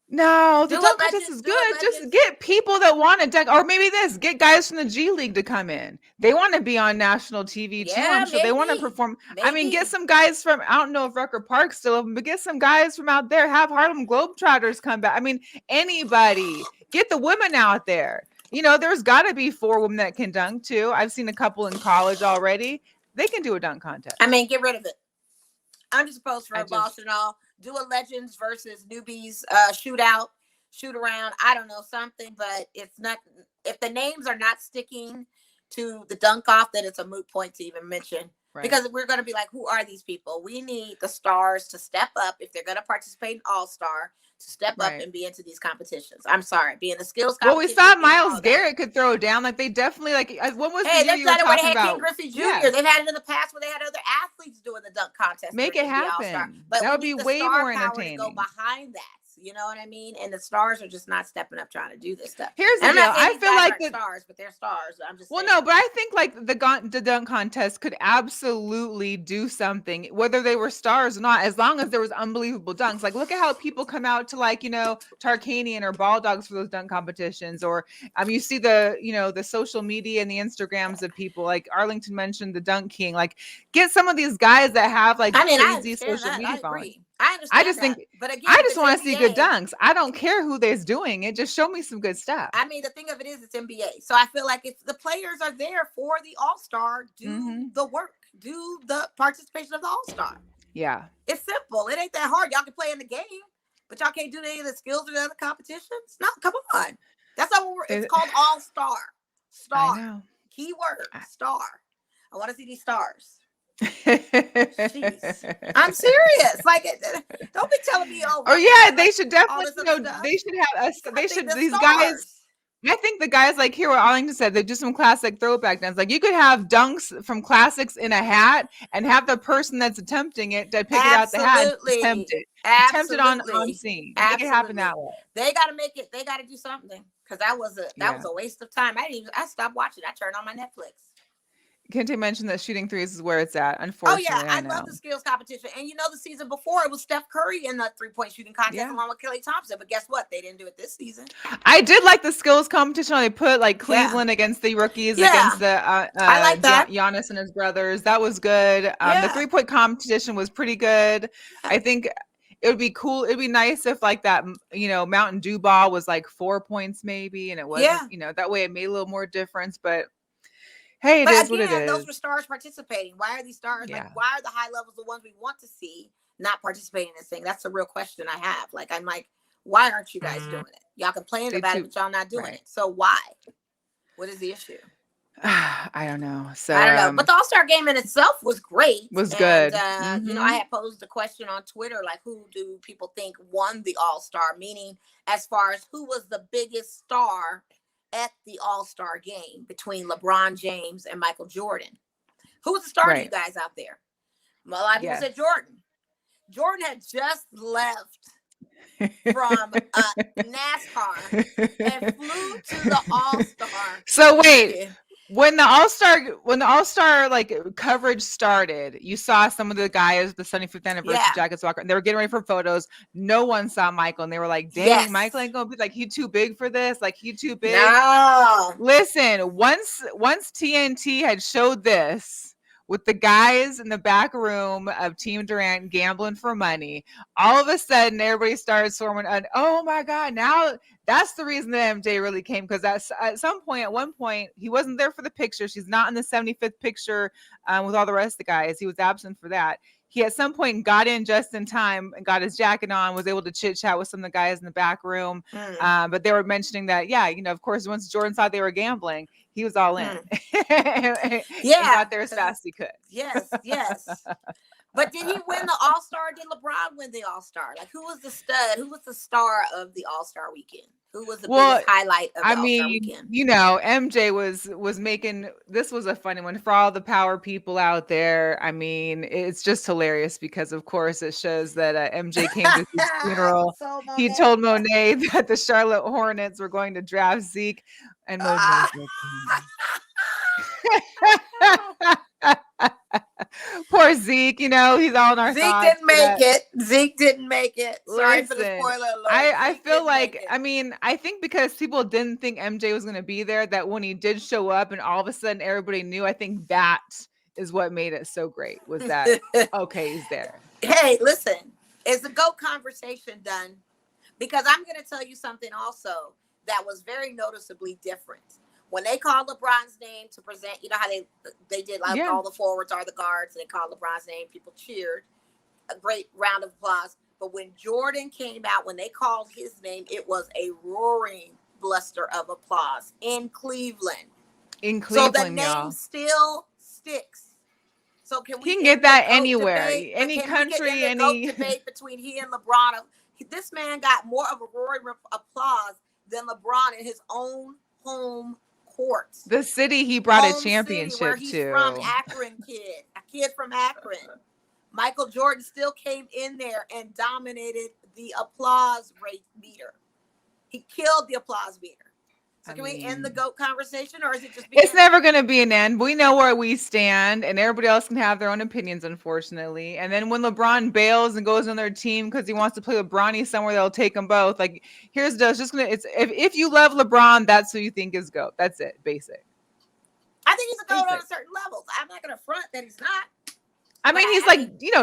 No, the dunk contest is good. Just get people that want to dunk, or maybe get guys from the G League to come in. They want to be on national TV too. I'm sure they want to perform. I mean, get some guys from, I don't know if Rucker Park's still open, but get some guys from out there. Have Harlem Globetrotters come back. I mean, anybody. Get the women out there. You know, there's got to be 4 women that can dunk too. I've seen a couple in college already. They can do a dunk contest. I mean, get rid of it. I'm just opposed for I abolish just- and all. Do a legends versus newbies shootout, shoot around. I don't know, something, but it's not. If the names are not sticking to the dunk off, then it's a moot point to even mention. Right. Because we're going to be like, who are these people? We need the stars to step up if they're going to participate in All-Star, to step up Right. and be into these competitions. I'm sorry, be in the skills Well, we competition. saw Miles Garrett could throw down. Like they definitely like. What was the year they've you were done it where they talking had about? King Griffey Jr. Yeah. They've had it in the past where they had other athletes doing the dunk contest. Make during it the All-Star. happen. But That we would be need the way star more power to go entertaining. behind that. You know what I mean? And the stars are just not stepping up trying to do this stuff. Here's the And I'm deal. not saying I these feel guys like aren't the stars, but they're stars. I'm just well, saying. no, but I think like the dunk contest could absolutely do something, whether they were stars or not, as long as there was unbelievable dunks. Like, look at how people come out to like Tarkanian or Ball Dogs for those dunk competitions, or you see the social media and the Instagrams of people. Like Arlington mentioned the Dunk King. Like, get some of these guys that have like I mean, I crazy understand social that. media I following. agree. I understand. I just that. think but again, I if just it's want to see good NBA, dunks. I don't care who there's doing it. Just show me some good stuff. I mean, the thing of it is, it's NBA. So I feel like if the players are there for the All-Star, do the work, do the participation of the All-Star. Yeah. It's simple. It ain't that hard. Y'all can play in the game, but y'all can't do any of the skills or the other competitions. No, come on. That's not what it's called. All-Star. Star. I know. Keyword. Star. I want to see these stars. Jeez. I'm serious. Like, don't be telling me, oh yeah, they should definitely, they should have us. They should, these stars. guys. I think the guys like here what Arlington said, they do some classic throwback dance. Like you could have dunks from classics in a hat and have the person that's attempting it to pick it out the hat and attempt it. Attempt it on scene. Make it happen that way. They gotta make it, they gotta do something. Because that was a waste of time. I stopped watching. I turned on my Netflix. Kente mentioned that shooting threes is where it's at. Unfortunately, I love the skills competition. And the season before it was Steph Curry in the 3-point shooting contest along with Kelly Thompson. But guess what? They didn't do it this season. I did like the skills competition. They put like Cleveland against the rookies against the I like that. Giannis and his brothers. That was good. The 3-point competition was pretty good. I think it would be cool. It'd be nice if like that, Mountain Dew ball was like 4 points maybe, and it wasn't, that way it made a little more difference. But hey, it is what it is. Those were stars participating. Why are these stars like? Why are the high levels the ones we want to see not participating in this thing? That's a real question I have. Like, I'm like, why aren't you guys doing it? Y'all complaining about it, but y'all not doing it. So why? What is the issue? I don't know. So I don't know. But the All-Star game in itself was great. Was good. I had posed a question on Twitter, like, who do people think won the All-Star? Meaning, as far as who was the biggest star at the All-Star game between LeBron James and Michael Jordan. Who was the star to you guys out there? Well, a lot of people said Jordan. Jordan had just left from NASCAR and flew to the All-Star. So wait, when the All-Star like coverage started, you saw some of the guys, the 75th anniversary jackets walk around. They were getting ready for photos. No one saw Michael, and they were like, "Dang, Michael ain't gonna be like he too big for this. Like he too big." No. Listen, once TNT had showed this with the guys in the back room of Team Durant gambling for money, all of a sudden everybody started swarming. And oh my God, now that's the reason that MJ really came, because at one point, he wasn't there for the picture. She's not in the 75th picture with all the rest of the guys. He was absent for that. He at some point got in just in time and got his jacket on, was able to chit chat with some of the guys in the back room. But they were mentioning that, of course, once Jordan saw they were gambling, he was all in. He got there as fast as he could. Yes. But did he win the All-Star? Did LeBron win the All-Star? Like, who was the stud? Who was the star of the All-Star weekend? Who was the biggest highlight of the All-Star weekend? MJ was making, this was a funny one for all the power people out there. I mean, it's just hilarious because, of course, it shows that MJ came to his funeral. So he told Monet that the Charlotte Hornets were going to draft Zeke, and Monet poor Zeke, he's all in our thoughts. Zeke didn't make it. Sorry for the spoiler alert. I feel like, I think because people didn't think MJ was going to be there, that when he did show up and all of a sudden everybody knew, I think that is what made it so great, was that, okay, he's there. Hey, listen, is the GOAT conversation done? Because I'm going to tell you something also that was very noticeably different. when they called LeBron's name to present, you know how they did like all the forwards are the guards, and they called LeBron's name, people cheered. A great round of applause. But when Jordan came out, when they called his name, it was a roaring bluster of applause in Cleveland. So the name still sticks. So can we get that anywhere, any country, any debate between he and LeBron? This man got more of a roaring applause than LeBron in his own home court. The city he brought a championship where he's to. From Akron, a kid from Akron. Michael Jordan still came in there and dominated the applause rate meter. He killed the applause meter. So can we end the GOAT conversation, or is it just? It's never going to be an end. We know where we stand, and everybody else can have their own opinions, unfortunately. And then when LeBron bails and goes on their team because he wants to play with Bronny somewhere, they'll take them both. Like, here's the just gonna. It's if you love LeBron, that's who you think is GOAT. That's it. Basic. I think he's a GOAT on a certain level. I'm not going to front that he's not. I mean, he's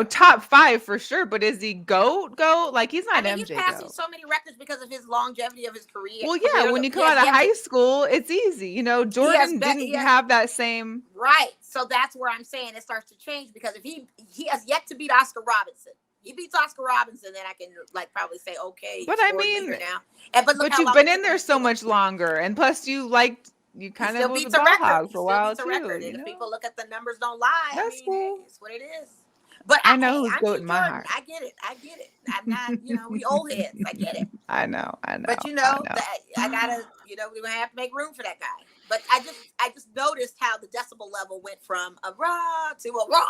top 5 for sure, but is he GOAT? Like, he's not MJ. He's passing so many records because of his longevity of his career. Well, yeah, when you come out of high school, it's easy. Jordan didn't have that same. Right. So that's where I'm saying it starts to change, because if he has yet to beat Oscar Robinson. He beats Oscar Robinson, then I can probably say, okay. But I mean, now. But you've been in there so much longer, and plus you kind of was a ball hog for a while too. If people look at the numbers, don't lie. That's cool. It's what it is. But I know who's GOAT in my heart. I get it. I'm not, we old heads. I get it. I know. But that I gotta, we're gonna have to make room for that guy. But I just noticed how the decibel level went from a raw to a raw,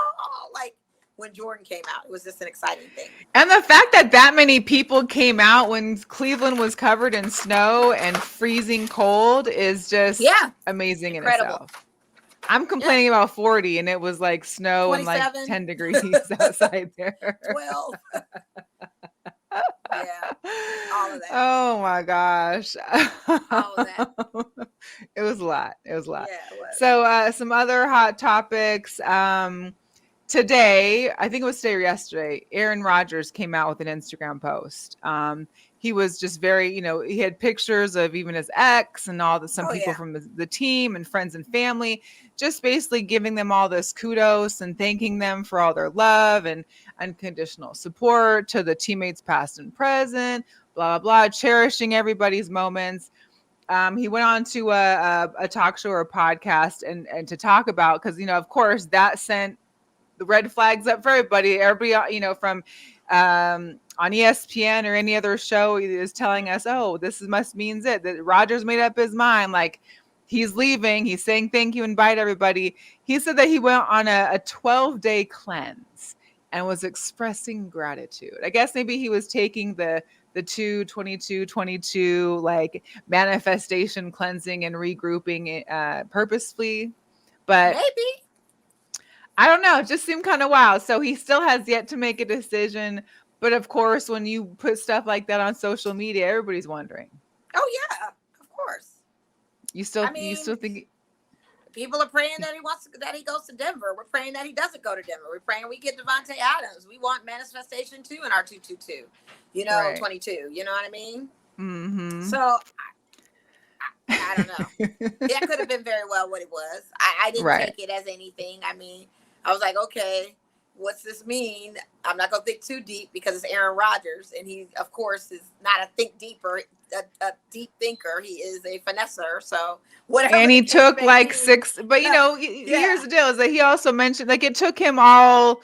like when Jordan came out. It was just an exciting thing. And the fact that many people came out when Cleveland was covered in snow and freezing cold is just amazing. Incredible. In itself. I'm complaining about 40 and it was like snow 27. And like 10 degrees outside there. 12. Yeah. All of that. Oh my gosh. All of that. It was a lot. Yeah, it was. So some other hot topics. Today, I think it was today or yesterday, Aaron Rodgers came out with an Instagram post. He was just very, he had pictures of even his ex and some people from the team and friends and family, just basically giving them all this kudos and thanking them for all their love and unconditional support to the teammates past and present, blah, blah, blah, cherishing everybody's moments. He went on to a talk show or a podcast and to talk about, because, of course, that sent the red flags up for everybody. Everybody, from on ESPN or any other show is telling us, oh, this must means it, that Rodgers made up his mind. Like, he's leaving. He's saying thank you, invite everybody. He said that he went on a 12-day cleanse and was expressing gratitude. I guess maybe he was taking the 22 like manifestation cleansing and regrouping purposefully, but maybe. I don't know. It just seemed kind of wild. So he still has yet to make a decision. But of course, when you put stuff like that on social media, everybody's wondering. Oh yeah, of course. You still think people are praying that he goes to Denver. We're praying that he doesn't go to Denver. We're praying we get Devontae Adams. We want manifestation too in our 222. Right. 22. You know what I mean? Mm-hmm. So I don't know. That could have been very well what it was. I didn't take it as anything. I mean, I was like, okay, what's this mean? I'm not going to think too deep because it's Aaron Rodgers. And he, of course, is not a a deep thinker. He is a finesser. So whatever. And he took like 6, but here's the deal is that he also mentioned, like, it took him all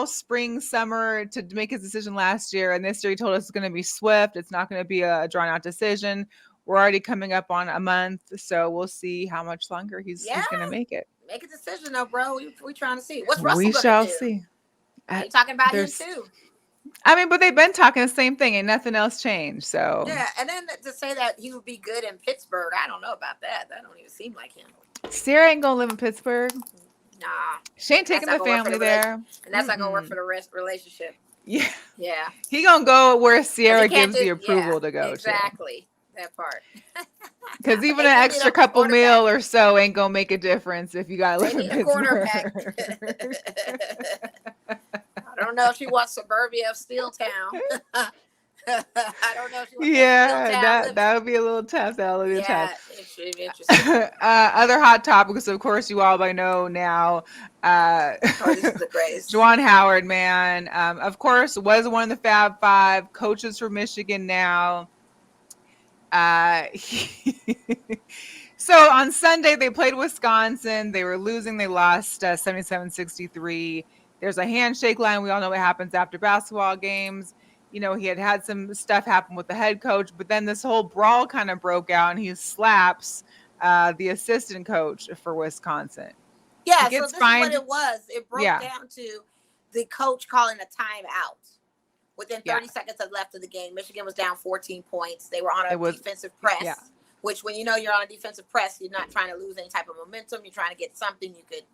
spring, summer to make his decision last year. And this year he told us it's going to be swift. It's not going to be a drawn out decision. We're already coming up on a month, so we'll see how much longer he's going to make it. Make a decision, though, bro. We trying to see. What's Russell We shall do? see. Are you talking about him too? I mean, but they've been talking the same thing, and nothing else changed. So yeah, and then to say that he would be good in Pittsburgh, I don't know about that. That don't even seem like him. Sarah ain't gonna live in Pittsburgh. Nah, she ain't taking the family there, and that's not gonna work for the relationship. Yeah, yeah. He gonna go where Sierra gives the approval to go. Exactly. That part. Because even an extra couple meal or so ain't gonna make a difference if you gotta live in Pittsburgh. I don't know if she wants suburbia of Steeltown. I don't know if she wants Yeah, to that would be a little tough. That would be a tough. Yeah, it should be interesting. Other hot topics, of course, you all by know now. Oh, this is the greatest. Juwan Howard, man, of course, was one of the Fab Five, coaches for Michigan now. So on Sunday, they played Wisconsin. They were losing. They lost 77-63. There's a handshake line. We all know what happens after basketball games. You know, he had some stuff happen with the head coach, but then this whole brawl kind of broke out, and he slaps the assistant coach for Wisconsin. Yeah, so this is what it was. It broke down to the coach calling a timeout. Within 30 seconds of left of the game, Michigan was down 14 points. They were on a defensive press, which when you know you're on a defensive press, you're not trying to lose any type of momentum. You're trying to get something you could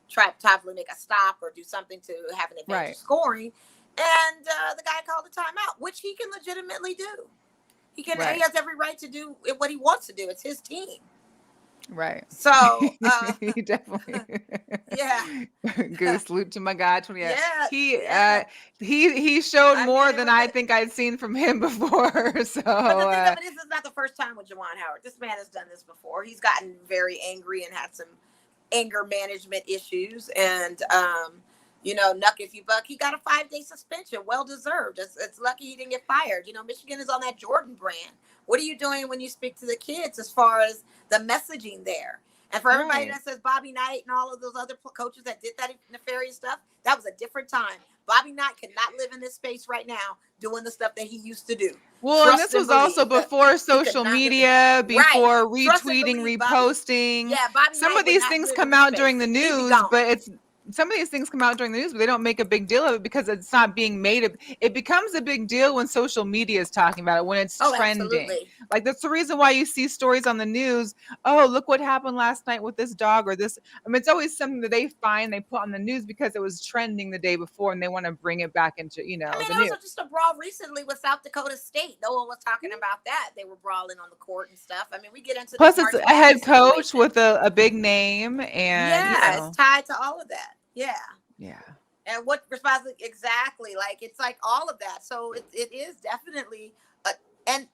try to make a stop or do something to have an advantage scoring. And the guy called a timeout, which he can legitimately do. He can. He has every right to do what he wants to do. It's his team. Right. So he definitely Goose, salute to my guy. He showed more than I think I'd seen from him before. So but the thing of it is, this is not the first time with Juwan Howard. This man has done this before. He's gotten very angry and had some anger management issues, and you know, nuck if you buck. He got a 5-day suspension, well deserved. It's lucky he didn't get fired. You know, Michigan is on that Jordan brand. What are you doing when you speak to the kids as far as the messaging there? And for everybody that says Bobby Knight and all of those other coaches that did that nefarious stuff, that was a different time. Bobby Knight could not live in this space right now doing the stuff that he used to do. Well, and this was also before social media, before retweeting, reposting. Yeah, Bobby some Knight of these things come out during the news, but some of these things come out during the news, but they don't make a big deal of it because it's not being made. It becomes a big deal when social media is talking about it, when it's trending. Absolutely. Like that's the reason why you see stories on the news. Oh, look what happened last night with this dog or this. I mean, it's always something that they put on the news because it was trending the day before, and they want to bring it back into I mean, there was just a brawl recently with South Dakota State. No one was talking about that. They were brawling on the court and stuff. I mean, we get into plus it's a head coach with a big name, and it's tied to all of that. Yeah. And what responsibility exactly? Like it's like all of that. So it is definitely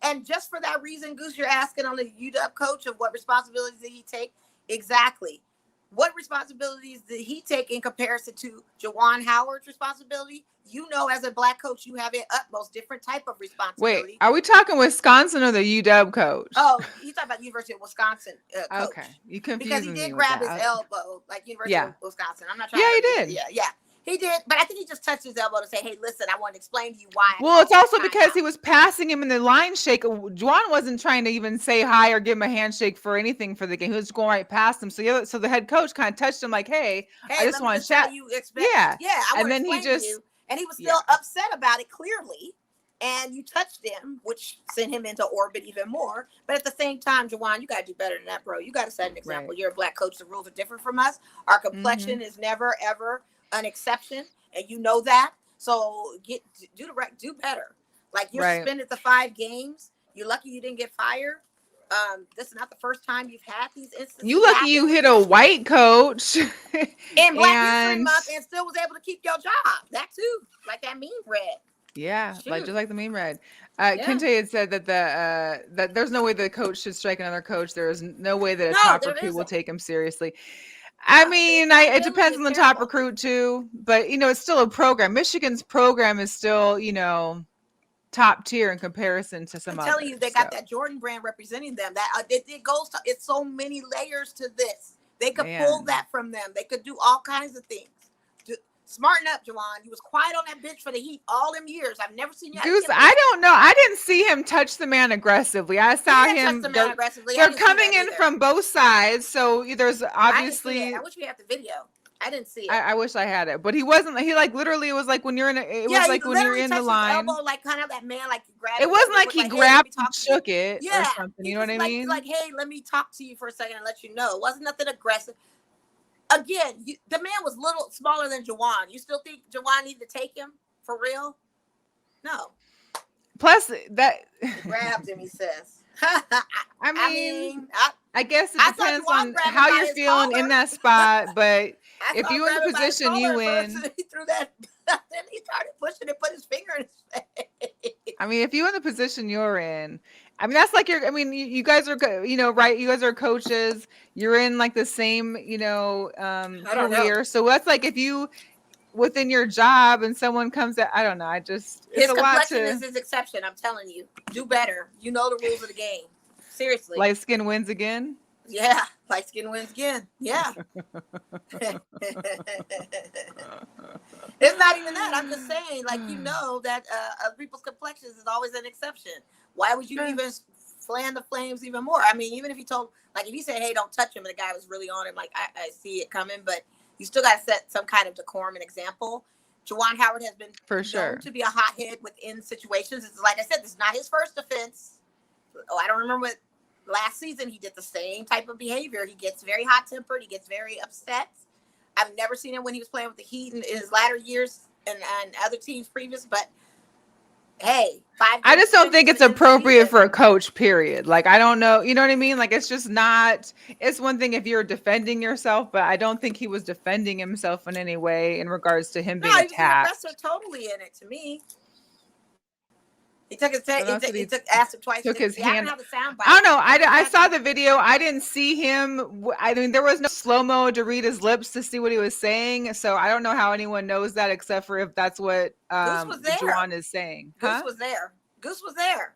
and just for that reason, Goose, you're asking on the UW coach of what responsibilities did he take? Exactly. What responsibilities did he take in comparison to Juwan Howard's responsibility? You know, as a black coach, you have an utmost different type of responsibility. Wait, are we talking Wisconsin or the UW coach? Oh, he's talking about University of Wisconsin coach. Okay, you confused because he did grab his elbow, like University of Wisconsin. I'm not trying. Yeah, he did. Yeah, he did. But I think he just touched his elbow to say, "Hey, listen, I want to explain to you why." Well, it's also because he was passing him in the line shake. Juwan wasn't trying to even say hi or give him a handshake for anything for the game. He was going right past him. So the head coach kind of touched him like, "Hey, I just want to chat." I and then he just. And he was still upset about it, clearly. And you touched him, which sent him into orbit even more. But at the same time, Juwan, you got to do better than that, bro. You got to set an example. Right. You're a black coach. The rules are different from us. Our complexion is never, ever an exception. And you know that. So do better. Like you're suspended the 5 games. You're lucky you didn't get fired. This is not the first time you've had these instances. You lucky you hit a white coach in Black History Month and still was able to keep your job. That too, like that meme red. Yeah, just like the meme red. Kente had said that that there's no way the coach should strike another coach. There is no way that a top recruit will take him seriously. I mean, it depends on the top recruit too, but you know, it's still a program. Michigan's program is still, you know, top tier in comparison to some others. I'm telling you, they got that Jordan brand representing them. That it goes to, it's so many layers to this. They could pull that from them. They could do all kinds of things. Smarten up, Juwan. You was quiet on that bench for the Heat all them years. I've never seen you. Goose, I don't know. I didn't see him touch the man aggressively. I saw him. They're coming in from both sides, so there's obviously. I wish we had the video. I didn't see it. I wish I had it, but he wasn't. He like literally it was like when you're in. It was like when you're in the line. Elbow, like kind of that man, like grabbed. It wasn't like he grabbed and shook it or something. You know what I mean? Like, hey, let me talk to you for a second and let you know. It wasn't nothing aggressive. Again, the man was smaller than Juwan. You still think Juwan needed to take him for real? No. Plus that he grabbed him. He says. I guess it depends on how you're feeling in that spot, but if you in the position you in, he threw that. Then he started pushing and put his finger in his face. I mean, if you're in the position you're in, I mean, that's like I mean, you guys are, right? You guys are coaches. You're in like the same, I don't know. career. So that's like if you within your job and someone comes at, I don't know. It's His a lot complexion to. is his exception. I'm telling you, do better. You know the rules of the game. Seriously. Light skin wins again. Yeah, light skin wins again. Yeah. It's not even that. I'm just saying, like, that people's complexions is always an exception. Why would you even fan the flames even more? I mean, even if you told, like, if you said, hey, don't touch him, and the guy was really on him, like, I see it coming, but you still got to set some kind of decorum and example. Juwan Howard has been known to be a hothead within situations. It's like I said, this is not his first offense. Oh, I don't remember what. Last season, he did the same type of behavior. He gets very hot-tempered. He gets very upset. I've never seen him when he was playing with the Heat in his latter years and other teams previous. But, hey, I just don't think it's appropriate for a coach, period. Like, I don't know. You know what I mean? Like, it's just not. It's one thing if you're defending yourself, but I don't think he was defending himself in any way in regards to him being attacked. No, he was totally in it to me. He took his asked him twice. Took his hand. I don't know. I saw the video. I didn't see him. I mean, there was no slow-mo to read his lips to see what he was saying. So I don't know how anyone knows that except for if that's what Juwan is saying. Goose was there. Goose was there.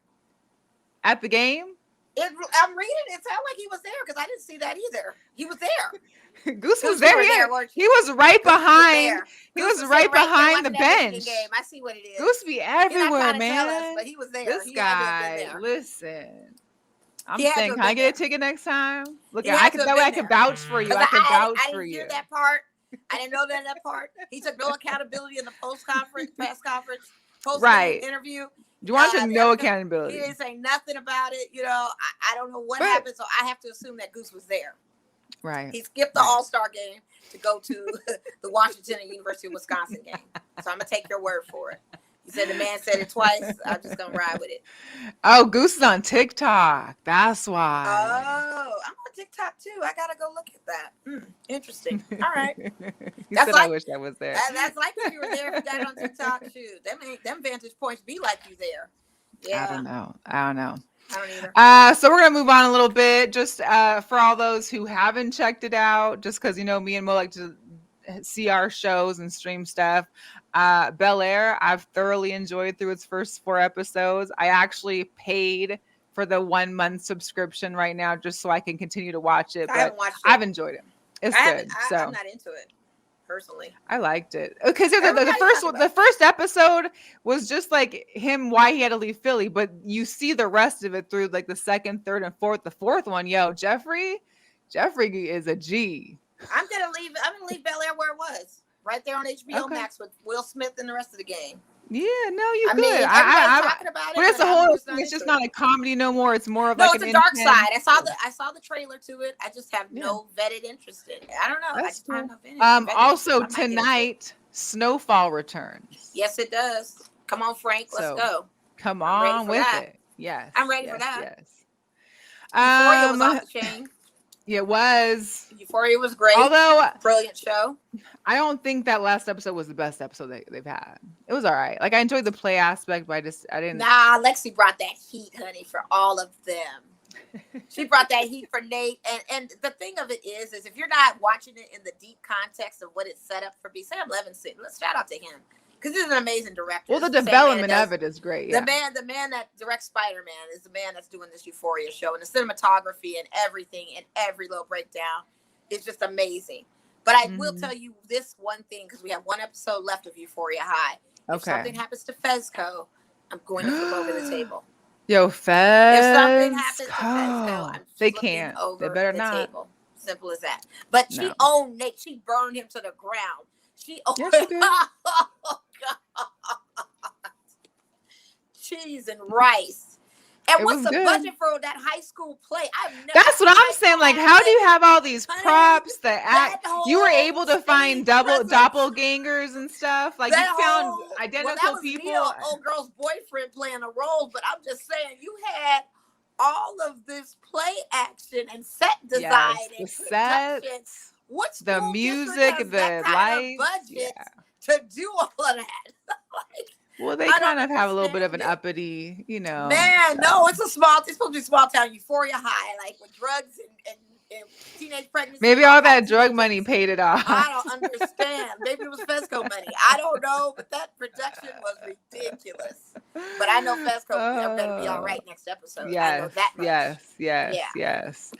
At the game? I'm reading it. It sounded like he was there because I didn't see that either. He was there. Goose was there. He was right behind. He was right behind the bench. Game. I see what it is. Goose be everywhere, man. Us, but he was there. This guy, listen. I'm saying, can I get a ticket next time? Look, I can vouch for you. I can vouch for you. I didn't hear that part. I didn't know that part. He took no accountability in the press conference, interview. Juwan took no accountability. He didn't say nothing about it. I don't know what happened, so I have to assume that Goose was there. Right. He skipped the All-Star game to go to the Washington and University of Wisconsin game. So I'm going to take your word for it. He said the man said it twice. I'm just going to ride with it. Oh, Goose is on TikTok. That's why. Oh, I'm on TikTok too. I got to go look at that. Interesting. All right. I wish I was there. That's like if you were there if you got it on TikTok. Shoot. Them vantage points be like you there. Yeah. I don't know. I don't either. So we're gonna move on a little bit, just for all those who haven't checked it out, just because me and Mo like to see our shows and stream stuff. Bel Air, I've thoroughly enjoyed through its first 4 episodes. I actually paid for the 1-month subscription right now just so I can continue to watch it. But I've enjoyed it. It's good. I'm not into it. Personally, I liked it because the first episode was just like him why he had to leave Philly, but you see the rest of it through like the second, third, and fourth. The fourth one, Jeffrey is a G. I'm gonna leave Bel Air where it was, right there on HBO Max with Will Smith and the rest of the game. Yeah, no, you good. Everybody's talking about it. But it's the whole thing. It's just not a comedy no more. It's more of it's a dark side. I saw the trailer to it. I just have no vetted interest in it. I don't know. That's cool. Also tonight, Snowfall returns. Yes, it does. Come on, Frank. Let's go. Come on with it. Yes. I'm ready for that. Yes. Euphoria was off the chain. It was. Euphoria was great. Although brilliant show. I don't think that last episode was the best episode they've had. It was all right. Like I enjoyed the play aspect, but I didn't. Nah, Lexi brought that heat, honey, for all of them. She brought that heat for Nate. And the thing of it is if you're not watching it in the deep context of what it's set up for, Sam Levinson, let's shout out to him. Because he's an amazing director. Well, the development of it is great. Yeah. The man that directs Spider-Man is the man that's doing this Euphoria show. And the cinematography and everything and every little breakdown is just amazing. But I will tell you this one thing, because we have 1 episode left of Euphoria High. If something happens to Fezco, I'm going to flip over the table. Yo, Fez. If something happens to Fezco, I'm they can't. They better not. Table. Simple as that. But she owned Nate. She burned him to the ground. She owned oh, God. Cheese and rice. And what's the budget for that high school play? That's what I'm saying. Like, how do you have all these props that you were able to find doppelgangers and stuff? Like, you found identical people. Old girl's boyfriend playing a role, but I'm just saying, you had all of this play action and set design and the sets, what's the music, the lights, budget to do all of that? Well, they I don't kind of have a little bit of an understand it. uppity, you know. Man, no, it's supposed to be small town euphoria high, like with drugs and teenage pregnancy. Maybe and all kinds that of drug teenage money things. paid it off. I don't understand. Maybe it was Fesco money. I don't know, but that production was ridiculous. But I know Fesco better be all right next episode. I know Yes, that much. yes, yes, Yeah. yes.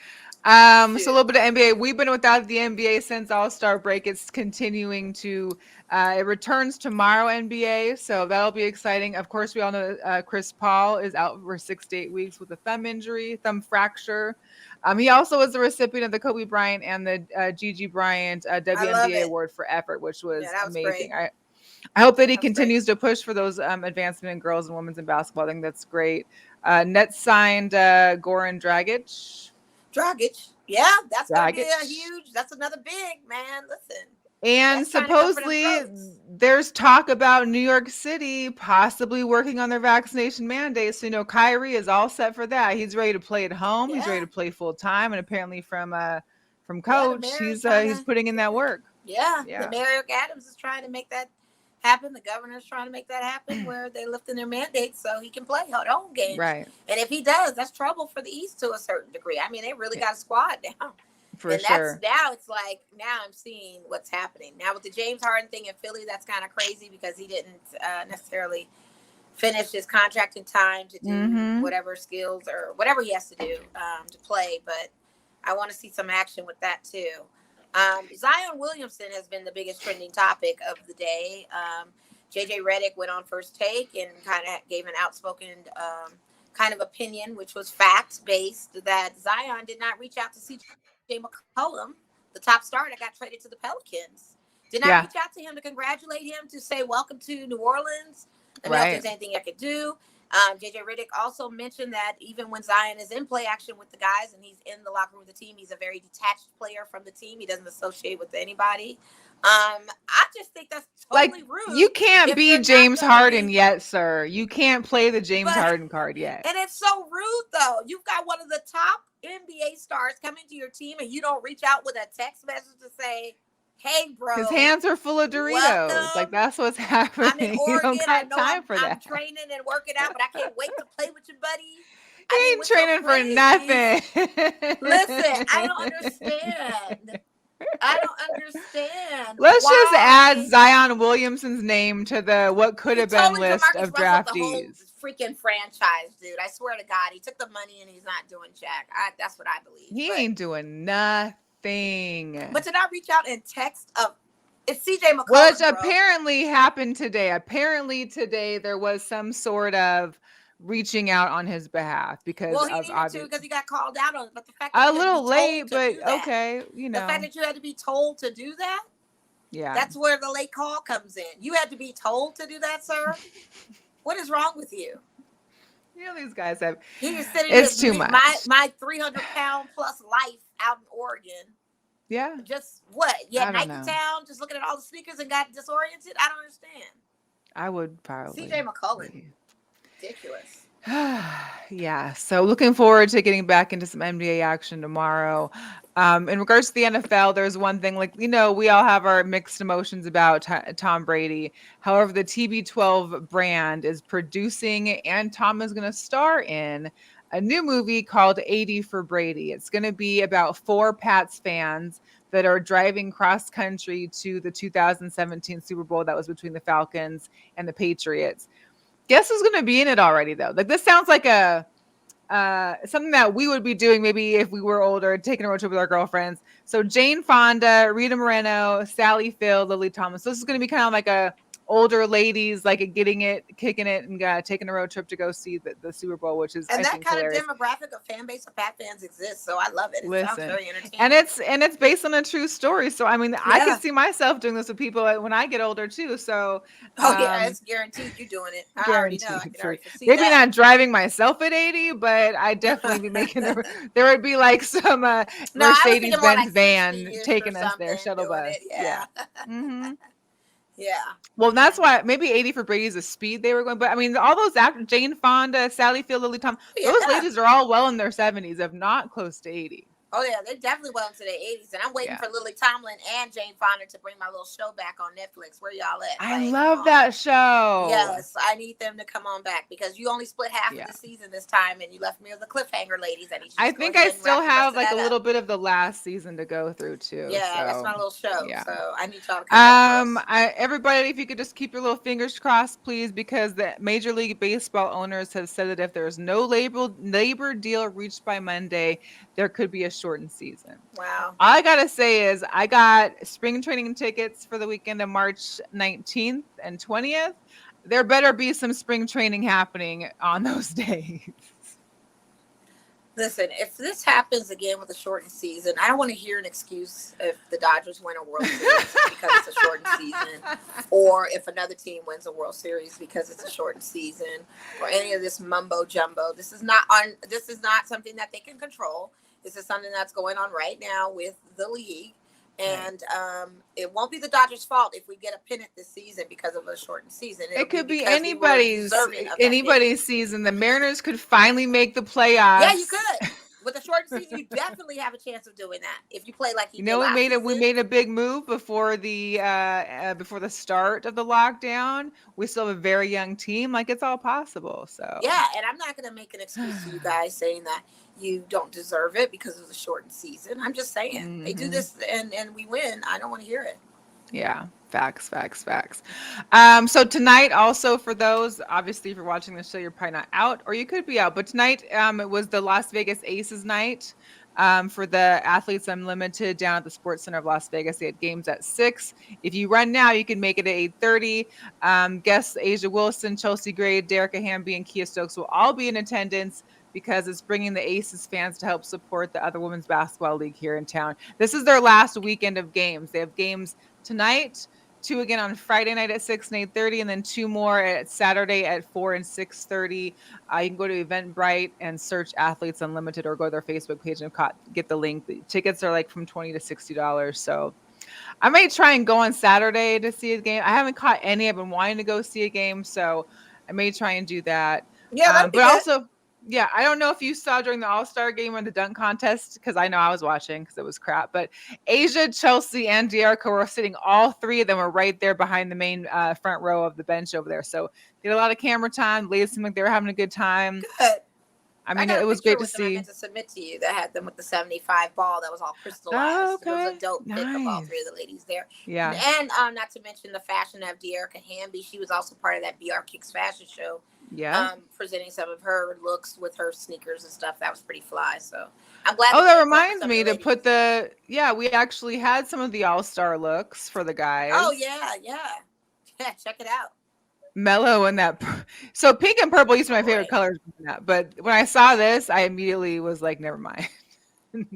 So a Shoot. little bit of NBA. We've been without the NBA since All-Star break. It's continuing to. It returns tomorrow, NBA. So that'll be exciting. Of course, we all know Chris Paul is out for 6 to 8 weeks with a thumb fracture. He also was the recipient of the Kobe Bryant and the Gigi Bryant I love WNBA it. award for effort, which was, Yeah, that was amazing. great. I hope that he That was continues to push for those advancement in girls and women's in basketball. I think that's great. Nets signed Goran Dragic. Dragic. Yeah, that's going to be Dragic. a huge, that's another big, man. Listen. And That's trying to come for them supposedly throats. there's talk about New York City possibly working on their vaccination mandates. So, you know, Kyrie is all set for that. He's ready to play at home. He's ready Yeah. to play full time. And apparently from Yeah, coach, the mayor's he's trying to, putting in that work. Yeah, Yeah. the mayor Eric Adams is trying to make that happen. The governor's trying to make that happen where they're lifting their mandates so he can play at home games. Right. And if he does, that's trouble for the East to a certain degree. I mean, they really got a squad now. For and sure. Now it's like, now I'm seeing what's happening. Now with the James Harden thing in Philly, that's kind of crazy because he didn't necessarily finish his contract in time to do whatever skills or whatever he has to do to play. But I want to see some action with that too. Zion Williamson has been the biggest trending topic of the day. JJ Redick went on First Take and kind of gave an outspoken kind of opinion, which was fact-based, that Zion did not reach out to CJ McCollum, the top star that got traded to the Pelicans. Did not reach out to him to congratulate him, to say welcome to New Orleans. Let me know if there's anything I could do. JJ Redick also mentioned that even when Zion is in play action with the guys and he's in the locker room with the team, he's a very detached player from the team. He doesn't associate with anybody. I just think that's totally rude. You can't be James Harden yet, sir. You can't play the James Harden card yet. And it's so rude, though. You've got one of the top NBA stars coming to your team and you don't reach out with a text message to say, hey, bro. His hands are full of Doritos. Welcome. Like, that's what's happening. I'm in Oregon. You don't got time for that. I'm training and working out, but I can't wait to play with you, buddy. He ain't training for nothing. Listen, I don't understand. Let's just add Zion Williamson's name to the what could have been list of draftees. Freaking franchise, dude. I swear to God, he took the money and he's not doing jack. That's what I believe. He ain't doing nothing. But to not reach out and text it's CJ McCollum, which apparently happened today. Apparently today there was some sort of reaching out on his behalf because he needed to because he got called out on it. But the fact that a little late, but okay, you know, the fact that you had to be told to do that, yeah, that's where the late call comes in. You had to be told to do that, sir. What is wrong with you? You know, these guys have. It's too much. My 300-pound plus life out in Oregon. Yeah. Just what? Yeah, Nike know. Town. Just looking at all the sneakers and got disoriented. I don't understand. I would probably. CJ McCollum. Ridiculous. Yeah. So looking forward to getting back into some NBA action tomorrow. In regards to the NFL, there's one thing, like, you know, we all have our mixed emotions about Tom Brady. However, the TB12 brand is producing, and Tom is going to star in a new movie called 80 for Brady. It's going to be about 4 Pats fans that are driving cross country to the 2017 Super Bowl that was between the Falcons and the Patriots. Guess who's going to be in it already, though? Like, this sounds like a something that we would be doing maybe if we were older, taking a road trip with our girlfriends. So Jane Fonda, Rita Moreno, Sally Field, Lily Thomas. So this is going to be kind of like a older ladies, like kicking it and taking a road trip to go see the Super Bowl, which is, and I that think, kind hilarious. of demographic of fan base of Pat fans exists, so I love it. It sounds very entertaining. And it's based on a true story. So I mean, I can see myself doing this with people when I get older too. So it's guaranteed you doing it. I already know. I can already see maybe that. not driving myself at 80, but I definitely be making there would be like some Mercedes-Benz van taking us there, shuttle bus. Yeah. Mm-hmm. Yeah. Well, that's why maybe 80 for Brady is a speed they were going. But I mean, all those actors, Jane Fonda, Sally Field, Lily Thomas, those ladies are all well in their 70s, if not close to 80. Oh yeah, they definitely went into the 80s, and I'm waiting Yeah. for Lily Tomlin and Jane Fonda to bring my little show back on Netflix. Where y'all at? I Like, come love on. that show. Yes, I need them to come on back because you only split half of Yeah. the season this time, and you left me with the cliffhanger, ladies. I need you to I just go think ahead I and still wrap the rest have of like a that up. little bit of the last season to go through too. Yeah, that's So my little show. yeah. So I need y'all to come back for us. Everybody, if you could just keep your little fingers crossed, please, because the Major League Baseball owners have said that if there's no labor deal reached by Monday, there could be a shortened season. Wow. All I gotta say is I got spring training tickets for the weekend of March 19th and 20th. There better be some spring training happening on those days. Listen, if this happens again with a shortened season, I don't want to hear an excuse if the Dodgers win a World Series because it's a shortened season, or if another team wins a World Series because it's a shortened season, or any of this mumbo jumbo. This is not something that they can control. This is something that's going on right now with the league. And it won't be the Dodgers' fault if we get a pennant this season because of a shortened season. It could be because we were anybody's deserving of that pennant. season. The Mariners could finally make the playoffs. Yeah, you could. With a shortened season, you definitely have a chance of doing that if you play like you did last season. We made a big move before the start of the lockdown. We still have a very young team. Like, it's all possible. So yeah, and I'm not going to make an excuse to you guys saying that you don't deserve it because of the shortened season. I'm just saying they do this and we win. I don't want to hear it. Yeah, facts. So tonight, also for those, obviously, if you're watching the show, you're probably not out, or you could be out. But tonight, it was the Las Vegas Aces night for the Athletes Unlimited down at the Sports Center of Las Vegas. They had games at 6. If you run now, you can make it at 8:30. Guests Asia Wilson, Chelsea Gray, Derica Hamby, and Kia Stokes will all be in attendance, because it's bringing the Aces fans to help support the other women's basketball league here in town. This is their last weekend of games. They have games tonight, 2 again on Friday night at 6 and 8:30, and then 2 more at Saturday at 4 and 6:30. You can go to Eventbrite and search Athletes Unlimited, or go to their Facebook page and get the link. The tickets are like from $20 to $60. So I may try and go on Saturday to see a game. I haven't caught any. I've been wanting to go see a game, so I may try and do that. Yeah, that'd be but good. Also, yeah, I don't know if you saw during the All-Star game or the dunk contest, because I know I was watching because it was crap. But Asia, Chelsea, and Derica were sitting. All 3 of them were right there behind the main front row of the bench over there. So they had a lot of camera time. Ladies seemed like they were having a good time. Good. I mean, it was great to see. I meant to submit to you that had them with the 75 ball that was all crystallized. Oh, okay. It was a dope pick of all 3 of the ladies there. Yeah. And not to mention the fashion of Derica Hamby. She was also part of that BR Kicks fashion show. Yeah. Presenting some of her looks with her sneakers and stuff. That was pretty fly. So I'm glad. Oh, that reminds me to put we actually had some of the All-Star looks for the guys. Oh, yeah. Check it out. Mellow and that. So pink and purple used to be my favorite colors. But when I saw this, I immediately was like, never mind. No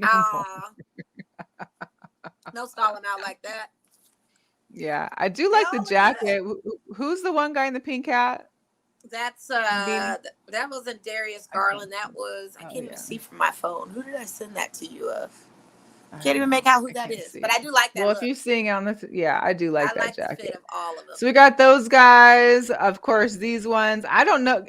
stalling out like that. Yeah, I do like the jacket. Who's the one guy in the pink hat? That's that wasn't Darius Garland. That was I can't even see from my phone. Who did I send that to you of? Can't even make out who that is, but I do like that. Well, look. if you're seeing on this, I do like that jacket. The fit of all of them. So we got those guys. Of course, these ones. I don't know.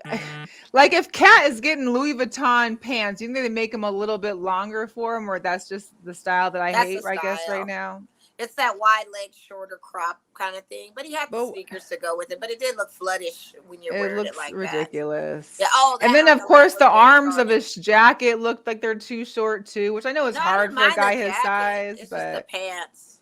Like, if Kat is getting Louis Vuitton pants, you think they make them a little bit longer for him, or that's just the style that I hate, I guess, right now? It's that wide leg, shorter crop kind of thing. But he had the sneakers to go with it. But it did look floodish when you're wearing it like ridiculous. that. Yeah. And then, of course, the arms of his jacket looked like they're too short, too, which I know is hard for a guy his size. It's but just the pants.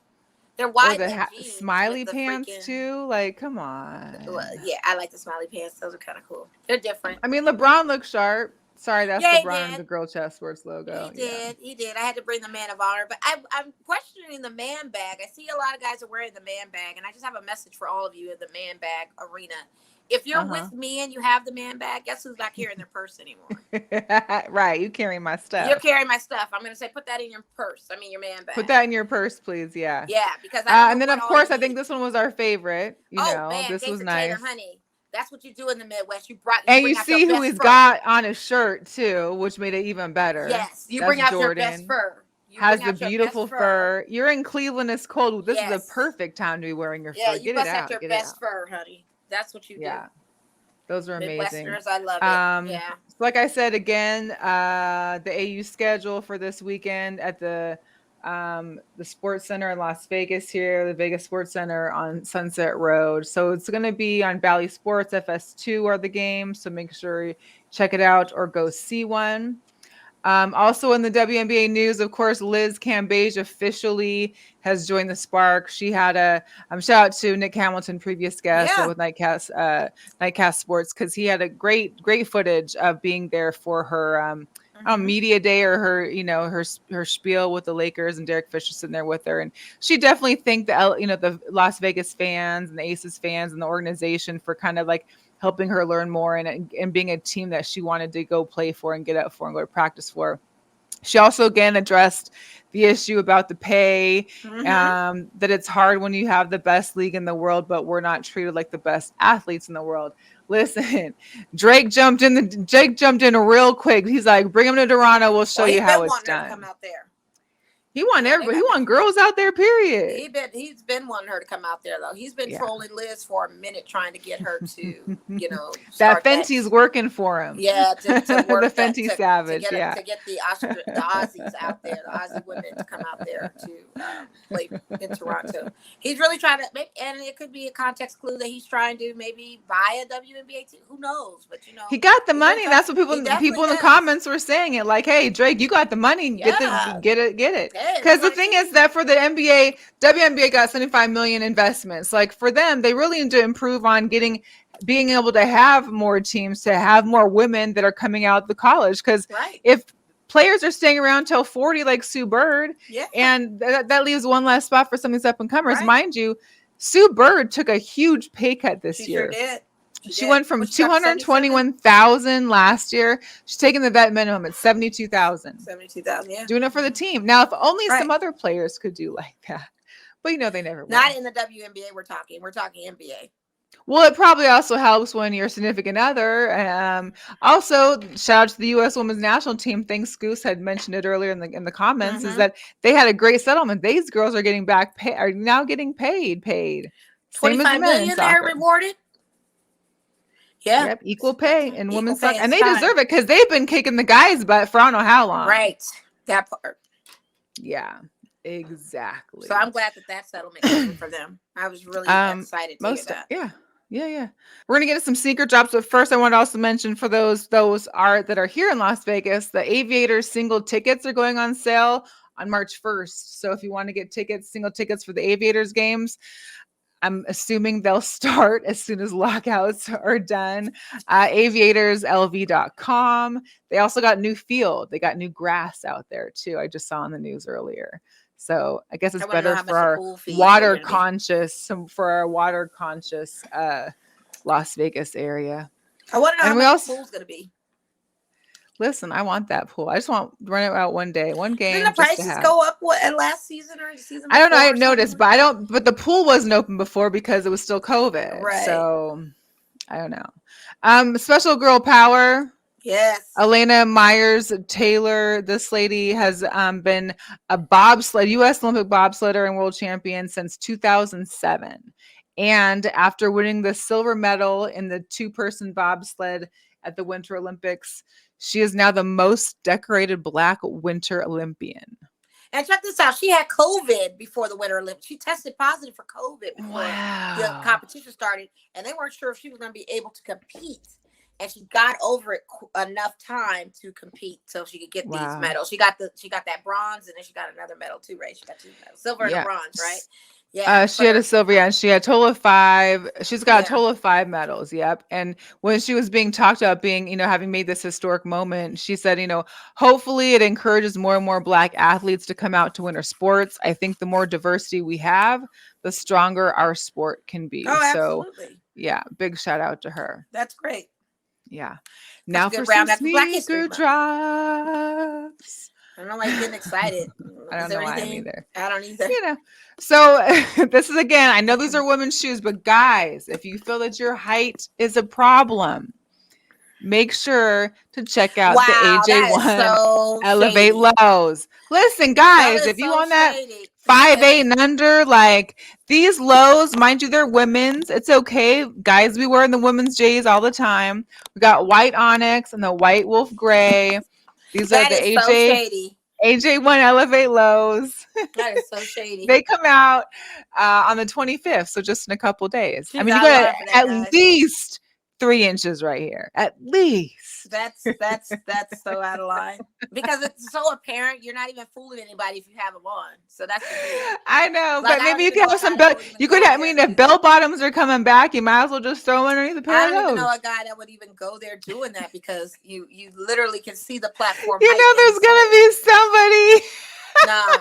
They're wide jeans, smiley pants, too. Like, come on. Well, yeah, I like the smiley pants. Those are kind of cool. They're different. I mean, LeBron looks sharp. Sorry, that's LeBron, the GirlChatSports logo. He did. I had to bring the man of honor, but I'm questioning the man bag. I see a lot of guys are wearing the man bag, and I just have a message for all of you in the man bag arena. If you're with me and you have the man bag, guess who's not carrying their purse anymore? Right, you carrying my stuff. You're carrying my stuff. I'm going to say put that in your purse. I mean your man bag. Put that in your purse, please. Yeah. Yeah, because and then of course I think this one was our favorite. Man, this was nice. Tater, honey. That's what you do in the Midwest. You see who he's got on his shirt too, which made it even better. Yes, you bring out your best fur. Has the beautiful fur. You're in Cleveland. It's cold. This is a perfect time to be wearing your fur. Yeah, you bust out your best fur, honey. That's what you do. Yeah, those are amazing. Midwesterners, I love it. Yeah. like I said again, the AU schedule for this weekend at the Sports Center in Las Vegas here, the Vegas Sports Center on Sunset Road. So it's going to be on Bally Sports. FS2 are the games, so make sure you check it out or go see one. Also in the WNBA news, of course, Liz Cambage officially has joined the Spark. She had a shout out to Nick Hamilton, previous guest with Nightcast Sports, because he had a great footage of being there for her media day, or her her spiel with the Lakers, and Derek Fisher sitting there with her. And she definitely thanked the Las Vegas fans and the Aces fans and the organization for kind of like helping her learn more and being a team that she wanted to go play for and get up for and go to practice for. She also again addressed the issue about the pay, that it's hard when you have the best league in the world, but we're not treated like the best athletes in the world. Listen, Drake jumped in real quick. He's like, bring him to Toronto. We'll show you how it's done. Come out there. He want everybody. He want girls out there, period. He's been wanting her to come out there, though. He's been trolling Liz for a minute, trying to get her to, that Fenty's working for him. Yeah, to work the Fenty Savage. To get the Aussies out there, the Aussie women to come out there to play in Toronto. He's really trying to, and it could be a context clue that he's trying to maybe buy a WNBA team. Who knows? But he got the money. That's what people in the comments were saying. It like, hey, Drake, you got the money. Get it. Because the thing is that for the WNBA got 75 million investments. Like for them, they really need to improve on being able to have more teams, to have more women that are coming out of the college. Because if players are staying around till 40, like Sue Bird, and that leaves one last spot for some of these up and comers. Mind you, Sue Bird took a huge pay cut this year. Sure did. She went from 221,000 last year. She's taking the vet minimum at 72,000. 72,000, yeah. Doing it for the team. Now, if only some other players could do like that, but they never will. Not in the WNBA. We're talking NBA. Well, it probably also helps when your significant other. Also, shout out to the U.S. Women's National Team. Thanks, Goose had mentioned it earlier in the comments. Is that they had a great settlement. These girls are getting are now getting paid. 25 million they're rewarded. Yeah. Yep. Equal pay in women's soccer. And they deserve it because they've been kicking the guys' butt for I don't know how long. Right. That part. Yeah, exactly. So I'm glad that settlement came for them. I was really excited to hear that. Yeah. We're going to get to some secret drops. But first, I want to also mention for those that are here in Las Vegas, the Aviators single tickets are going on sale on March 1st. So if you want to get single tickets for the Aviators games, I'm assuming they'll start as soon as lockouts are done. AviatorsLV.com. They also got new field. They got new grass out there too. I just saw on the news earlier. So I guess it's better for our water conscious, Las Vegas area. I want to know how much the pool's going to be. Listen, I want that pool. I just want to run it out one day, one game. Didn't the prices go up last season or the season before? I don't know. I noticed, but the pool wasn't open before because it was still COVID. Right. So I don't know. Special girl power. Yes. Elena Myers Taylor. This lady has been a U.S. Olympic bobsledder and world champion since 2007. And after winning the silver medal in the 2-person bobsled at the Winter Olympics, she is now the most decorated Black Winter Olympian. And check this out. She had COVID before the Winter Olympics. She tested positive for COVID before the competition started. And they weren't sure if she was going to be able to compete. And she got over it enough time to compete so she could get these medals. She got that bronze, and then she got another medal too, right? She got 2 medals. Silver and a bronze, right? Yeah, she had a silver, and she had a total of 5. She's got a total of 5 medals. Yep. And when she was being talked about being, having made this historic moment, she said, hopefully it encourages more and more Black athletes to come out to winter sports. I think the more diversity we have, the stronger our sport can be. Oh, absolutely. So, yeah, big shout out to her. That's great. Yeah. Now for some sneaker drops. I don't like getting excited. I don't know why either. I don't either. So this is, again, I know these are women's shoes, but guys, if you feel that your height is a problem, make sure to check out the AJ1 Elevate Lows. Listen, guys, if you on that 5'8" and under. Like these lows, mind you, they're women's. It's okay, guys. We wear the women's J's all the time. We got white onyx and the white wolf gray. These are That the is so shady. AJ1 Elevate lows. That is so shady. They come out on the 25th, so just in a couple days. She's I mean, you out of got line for that, at guys. least 3 inches right here. At least. That's so out of line because it's so apparent. You're not even fooling anybody if you have them on. So that's the thing. I know, Like, but I maybe don't you even could know have a some guy that belt. would even You go could have, I there mean, to if do bell that. bottoms are coming back, you might as well just throw them underneath a pair I of don't even those. know a guy that would even go there doing that because you literally can see the platform. You know, there's gonna be somebody. Nah.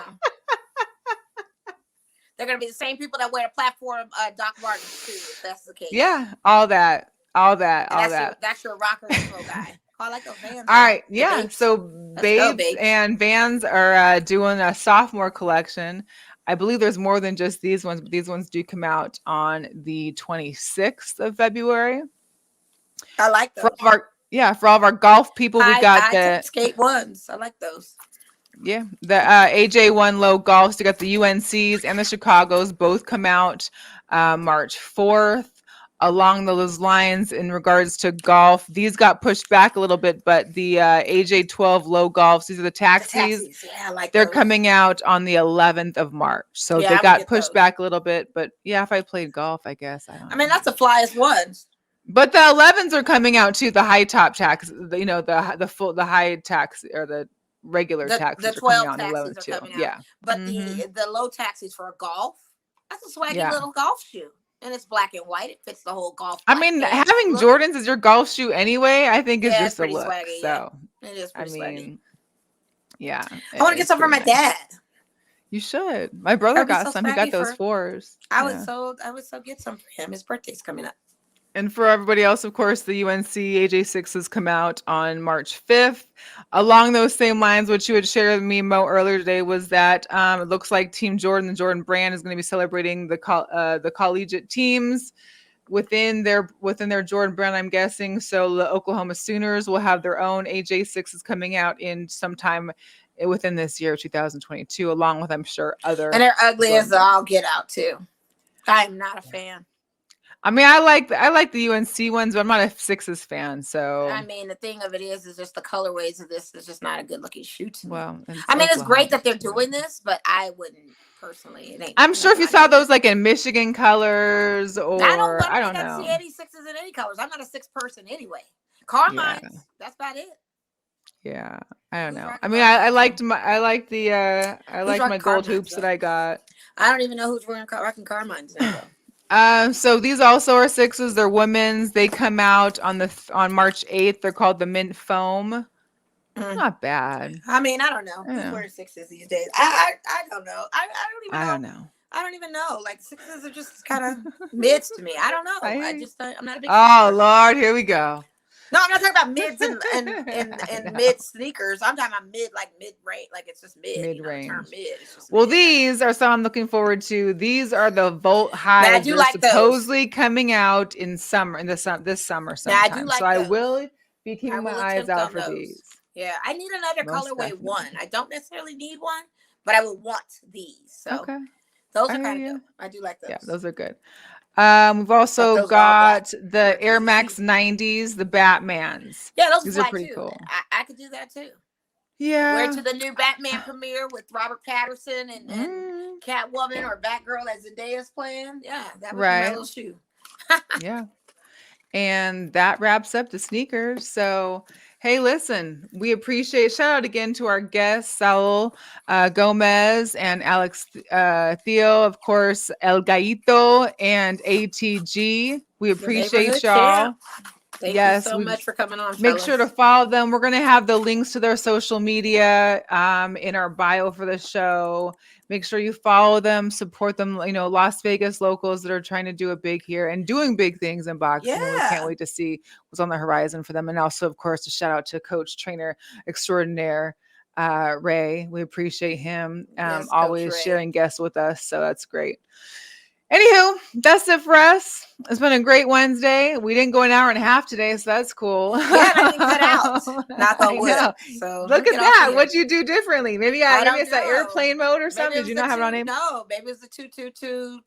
They're gonna be the same people that wear the platform Doc Martens too, if that's the case. Yeah, all that. That's your rocker emo guy. Oh, I like those Vans. All right, The yeah. Babes. So Let's go, Babes Babes. and Vans are doing a sophomore collection. I believe there's more than just these ones, but these ones do come out on the 26th of February. I like those. For all of our golf people, we got the skate ones. I like those. Yeah, the AJ1 low golfs. You got the UNCs and the Chicagos both come out March 4th. Along those lines, in regards to golf, these got pushed back a little bit, but the AJ12 low golfs, these are the taxis. Yeah, I like They're those. coming out on the 11th of March. So Yeah, they I would got get pushed those. back a little bit, but yeah, if I played golf, I guess I don't I mean, know. that's the flyest ones. But the 11s are coming out too. The high top tax, the high tax or the regular taxis The are coming 12 out on the taxis 11th are too. coming out. Yeah. But the low taxis for a golf, that's a swaggy little golf shoe. And it's black and white. It fits the whole golf. I mean, having Jordans as your golf shoe anyway, I think is just a look. Swaggy, so it is pretty swaggy. Yeah. I want to get some for my dad. You should. My brother got some. He got those 4s. I would so get some for him. His birthday's coming up. And for everybody else, of course, the UNC AJ6s come out on March 5th. Along those same lines, what you had shared with me, Mo, earlier today was that it looks like Team Jordan, the Jordan brand, is going to be celebrating the collegiate teams within their Jordan brand, I'm guessing. So the Oklahoma Sooners will have their own AJ6s coming out in sometime within this year, 2022, along with, I'm sure, other. And they're ugly as all get out too. I am not a fan. I mean, I like the UNC ones, but I'm not a Sixers fan. So I mean, the thing of it is just the colorways of this is just not a good looking shoe to me. Well, I mean, it's great that they're doing this, but I wouldn't personally. I'm sure if you saw those like in Michigan colors or I don't know. See any sixes in any colors. I'm not a 6 person anyway. Carmine's, that's about it. Yeah, I don't know. I mean, I liked my gold hoops that I got. I don't even know who's rocking Carmine's now though. So these also are 6s. They're women's. They come out on March 8th. They're called the Mint Foam. Not bad. I mean, I don't know. Who's wearing 6s these days? I don't know. I don't know. I don't even know. Like 6s are just kind of mids to me. I don't know. I'm not a big. Oh Lord, here we go. No, I'm not talking about mids and mid sneakers. I'm talking about mid range. Like it's just mid range. Well, these are some I'm looking forward to. These are the Volt highs. They're supposedly coming out in this summer sometime. I will be keeping my eyes out for these. Yeah, I need another colorway one. I don't necessarily need one, but I would want these. So those are kind of good. I do like those. Yeah, those are good. We've also got the Air Max 90s, the Batmans. Yeah, these are pretty cool. I could do that too. Yeah. Wear to the new Batman premiere with Robert Pattinson and Catwoman or Batgirl as Zendaya's playing. Yeah, that would be my little shoe. Yeah. And that wraps up the sneakers. So, hey, listen, we appreciate, shout out again to our guests, Saul Gomez and Alex Thiel, of course, El Gallito and ATG. We appreciate y'all. Thank you so much for coming on. Make sure to follow them. We're going to have the links to their social media in our bio for the show. Make sure you follow them, support them. Las Vegas locals that are trying to do a big here and doing big things in boxing. Yeah. We can't wait to see what's on the horizon for them. And also, of course, a shout out to coach, trainer extraordinaire, Ray. We appreciate him always sharing guests with us. So that's great. Anywho, that's it for us. It's been a great Wednesday. We didn't go an hour and a half today, so that's cool. Yeah, I didn't cut out. Knock on wood. So look at that. What'd you do differently? Maybe it's that airplane mode or something. Did you not have it on air? No, maybe it's the 222.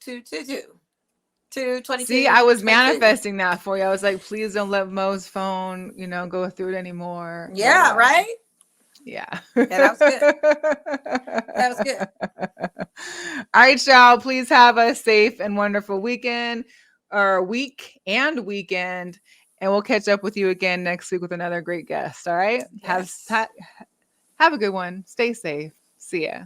222. See, I was manifesting that for you. I was like, please don't let Mo's phone, go through it anymore. Yeah, right? Yeah. That was good. That was good. All right, y'all. Please have a safe and wonderful weekend or week and weekend. And we'll catch up with you again next week with another great guest. All right. Yes. Have a good one. Stay safe. See ya.